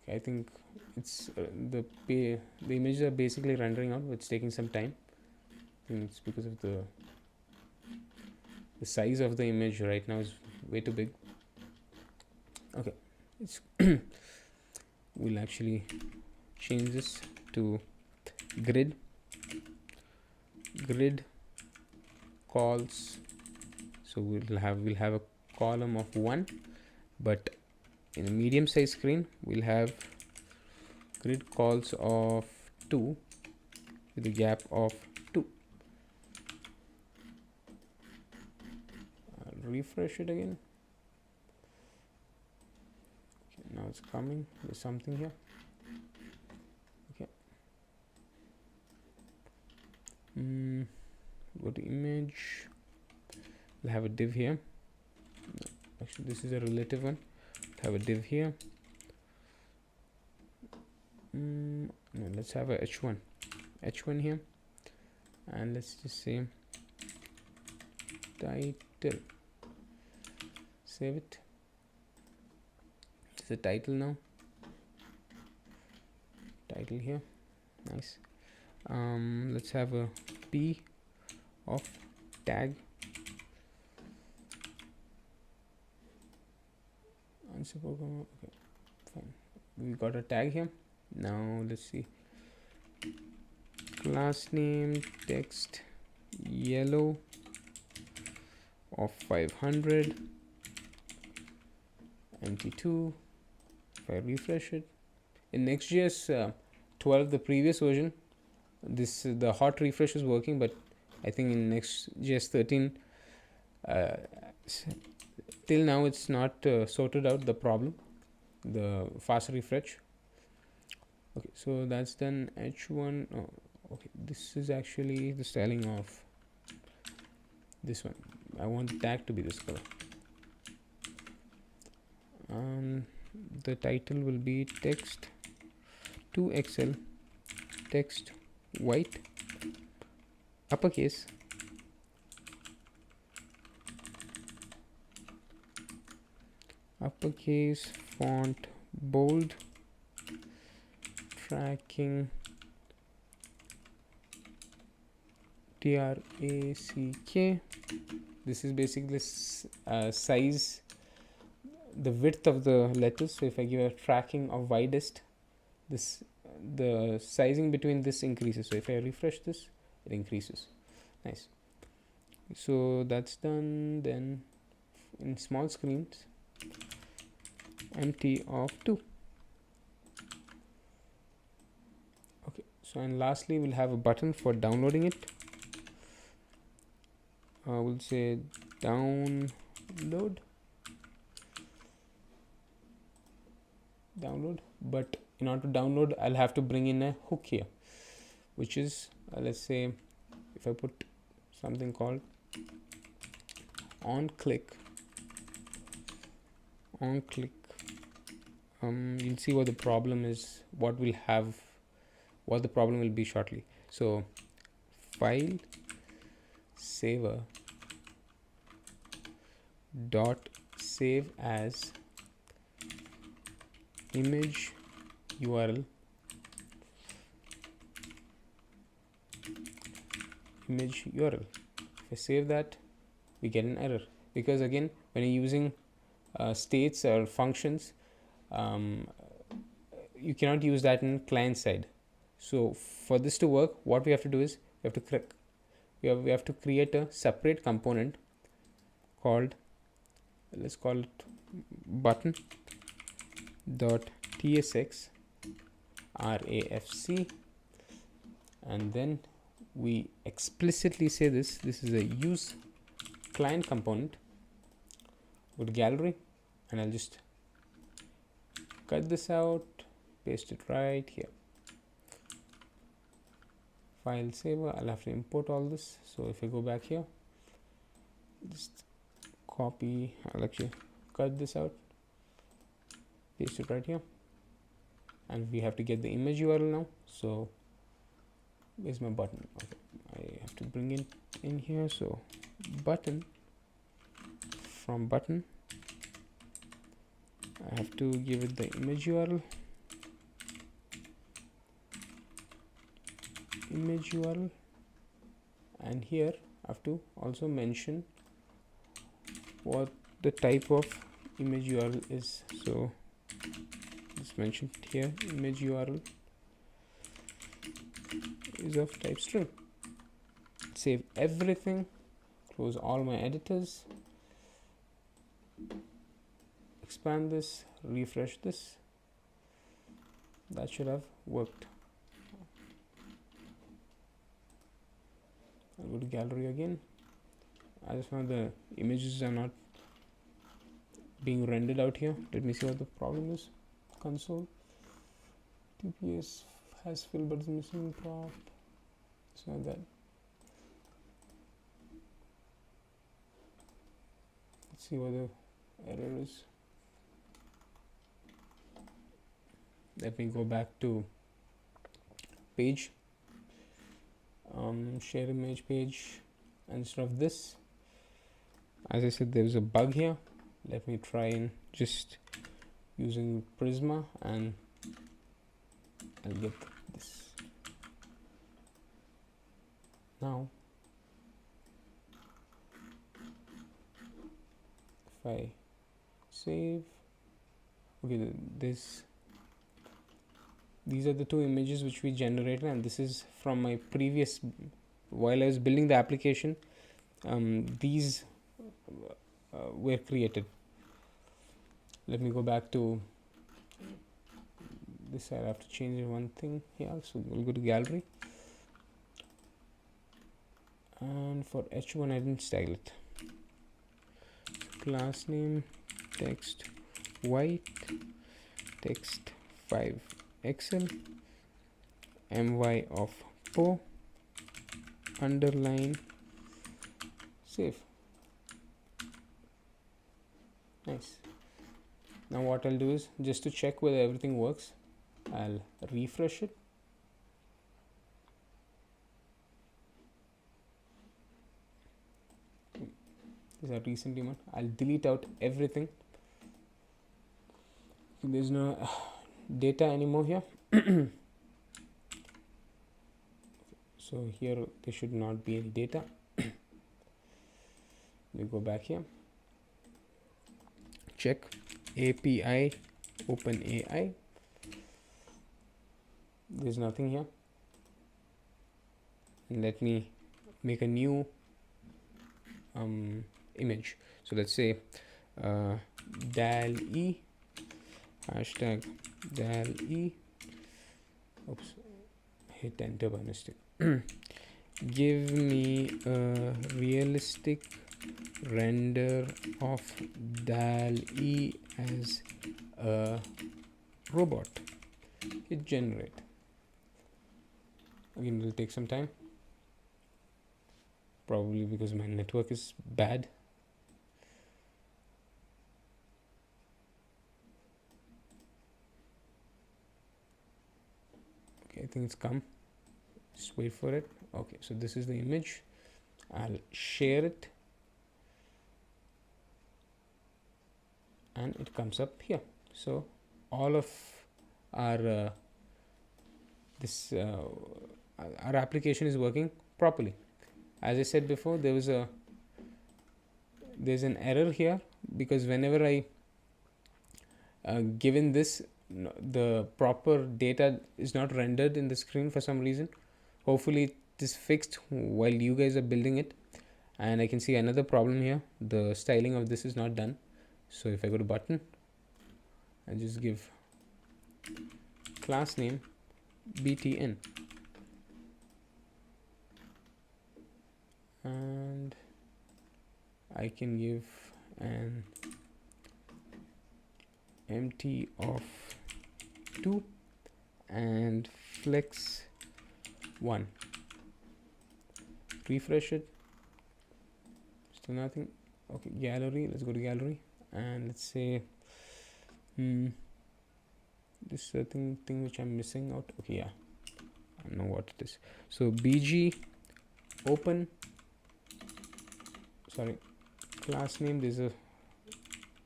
Okay, I think it's the images are basically rendering out, but it's taking some time. I think it's because of the size of the image right now is way too big. Okay, it's we'll actually change this to grid calls. So we'll have a column of 1, but in a medium size screen we'll have grid calls of 2 with a gap of 2. I'll refresh it again. Okay, now it's coming. There's something here. Okay. Go to image. We'll have a div here. Actually, this is a relative one. We'll have a div here. No, let's have a h1 here, and let's just say title. Save it. It's the title now. Title here. Nice. Let's have a p of tag. Okay, fine. We got a tag here. Now let's see. Class name text yellow of 500 empty2. If I refresh it in Next.js 12, the previous version, the hot refresh is working, but I think in Next.js 13 till now it's not sorted out the problem, the fast refresh. Okay, so that's done. h1. Oh, okay, this is actually the styling of this one. I want the tag to be this color. The title will be text 2xl text white uppercase font bold tracking TRACK. This is basically size, the width of the letters. So if I give a tracking of widest, the sizing between this increases. So if I refresh this, it increases. Nice. So that's done. Then in small screens, empty of 2. Okay, so and lastly we'll have a button for downloading it. We'll say download, but in order to download I'll have to bring in a hook here, which is let's say if I put something called on click, you'll see what the problem is, what the problem will be shortly. So file saver dot save as image URL If I save that, we get an error, because again when you're using states or functions, you cannot use that in client side. So for this to work, what we have to do is we have to create a separate component called, let's call it button dot tsx rafc, and then we explicitly say this is a use client component. Go to gallery, and I'll just cut this out, paste it right here. File saver, I'll have to import all this. So if I go back here, just copy, I'll actually cut this out, paste it right here, and we have to get the image URL now. So where's my button? Okay, I have to bring it in here. So button, from button I have to give it the image URL, and here I have to also mention what the type of image URL is. So it's mentioned here, image URL is of type string. Save everything, close all my editors, expand this, refresh this. That should have worked. I'll go to gallery again. I just found the images are not being rendered out here. Let me see what the problem is. Console. TPS has fill but is missing prop. It's not that. Let's see what the error is. Let me go back to page, share image page, and instead of this, as I said, there's a bug here. Let me try and just using Prisma, and I'll get this. Now if I save, okay, these are the two images which we generated, and this is from my previous, while I was building the application, these were created. Let me go back to this. I have to change one thing here, so we'll go to gallery, and for h1 I didn't style it. Class name text white, text 5 excel, my of po, underline, save. Nice. Now what I'll do is, just to check whether everything works, I'll refresh it. These are recently one. I'll delete out everything. There's no data anymore here. So here there should not be any data. We go back here, check API OpenAI. There's nothing here, and let me make a new image. So let's say DAL-E, hashtag DAL-E, oops, hit enter by mistake. Give me a realistic render of DAL-E as a robot. Hit generate. Again, it will take some time, probably because my network is bad. Okay, I think it's come. Just wait for it. Okay, so this is the image. I'll share it, and it comes up here. So all of our our application is working properly. As I said before, there's an error here, because whenever I given this, the proper data is not rendered in the screen for some reason. Hopefully it is fixed while you guys are building it. And I can see another problem here, the styling of this is not done. So if I go to button, I just give class name btn, and I can give an empty of 2 and flex 1. Refresh it, still nothing. Okay, gallery, let's go to gallery, and let's say this certain thing which I'm missing out. Okay, yeah, I know what it is. So bg open, sorry, class name, there's a,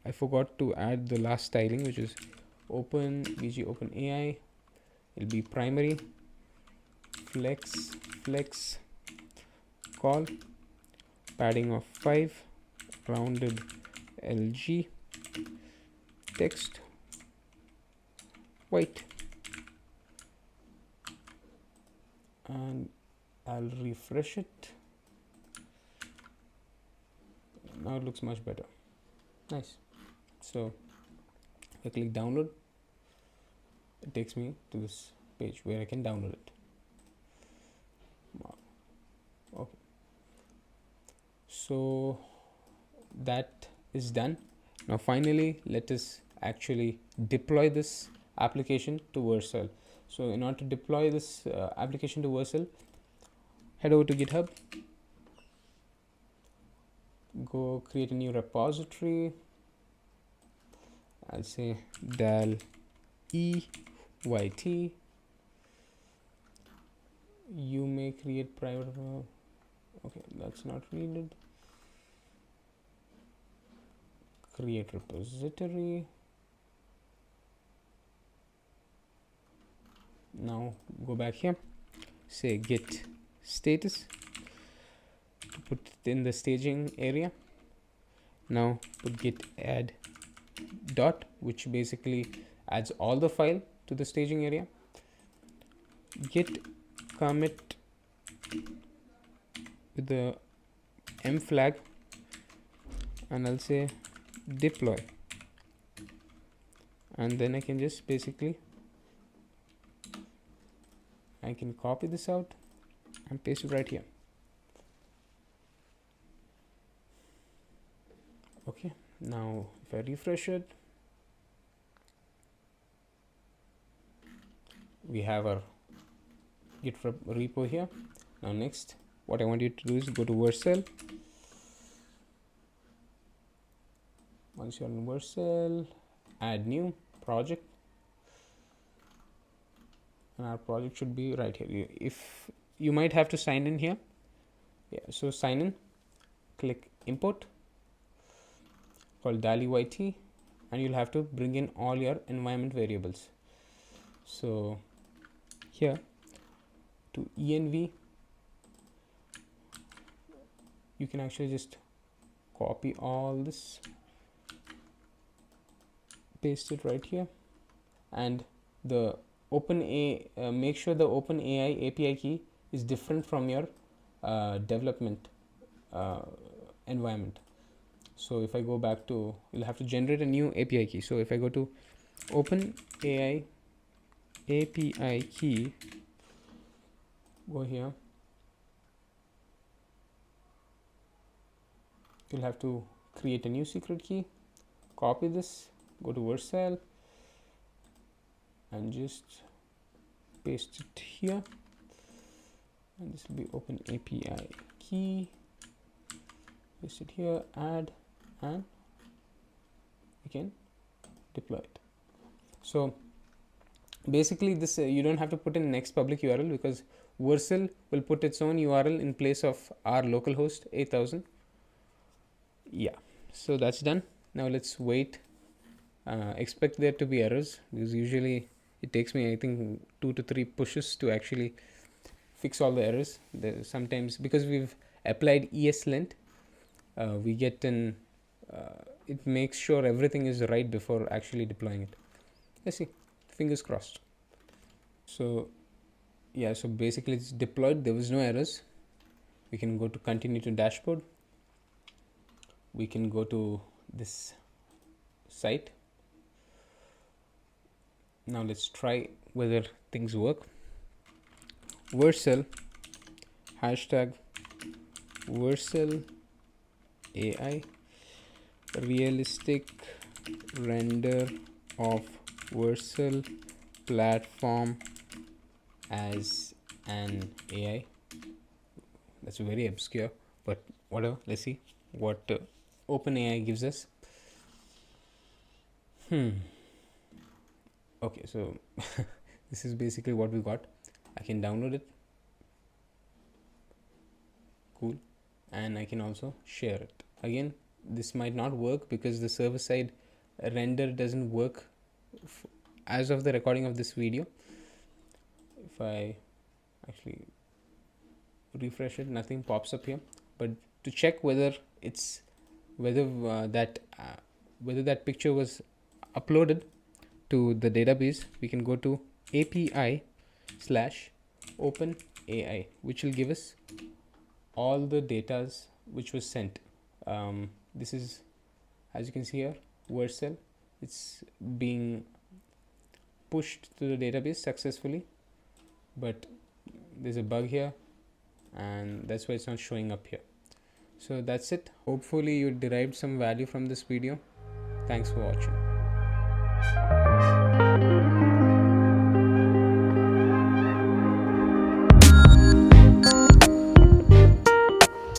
I forgot to add the last styling, which is open bg open AI. It'll be primary, flex call, padding of 5, rounded LG text white, and I'll refresh it. Now it looks much better. Nice. So if I click download, it takes me to this page where I can download it. Okay, so that is done. Now finally, let us actually deploy this application to vercel. So in order to deploy this application to vercel, head over to GitHub, go create a new repository. I'll say del EYT. You may create private. Okay, that's not needed. Create repository. Now go back here, say git status to put it in the staging area. Now put git add dot, which basically adds all the file to the staging area. Git commit with the M flag, and I'll say deploy, and then I can just basically I can copy this out and paste it right here. Okay, now if I refresh it, we have our git repo here. Now next, what I want you to do is go to vercel. Once you're in vercel, add new project, and our project should be right here. If you might have to sign in here, yeah, so sign in, click import called DALI-YT, and you'll have to bring in all your environment variables. So here to env, you can actually just copy all this, paste it right here, and the OpenAI, make sure the OpenAI API key is different from your development environment. So if I go back to, you'll have to generate a new API key. So if I go to OpenAI API key, go here, you'll have to create a new secret key, copy this, go to vercel, and just paste it here, and this will be Open API key, paste it here, add, and you can deploy it. So basically this you don't have to put in next public URL, because vercel will put its own URL in place of our localhost 8000. Yeah, so that's done. Now let's wait. Expect there to be errors, because usually it takes me, I think, 2 to 3 pushes to actually fix all the errors. Sometimes because we've applied ESLint, we get an it makes sure everything is right before actually deploying it. Let's see, fingers crossed. So yeah, so basically it's deployed, there was no errors. We can go to continue to dashboard, we can go to this site. Now let's try whether things work. Vercel hashtag vercel AI realistic render of vercel platform as an AI. That's very obscure, but whatever. Let's see what OpenAI gives us. Okay, so this is basically what we got. I can download it, cool, and I can also share it. Again, this might not work because the server side render doesn't work as of the recording of this video. If I actually refresh it, nothing pops up here. But to check whether it's whether that picture was uploaded to the database, we can go to API/OpenAI, which will give us all the data which was sent. This is, as you can see here, vercel. It's being pushed to the database successfully, but there's a bug here, and that's why it's not showing up here. So that's it. Hopefully you derived some value from this video. Thanks for watching.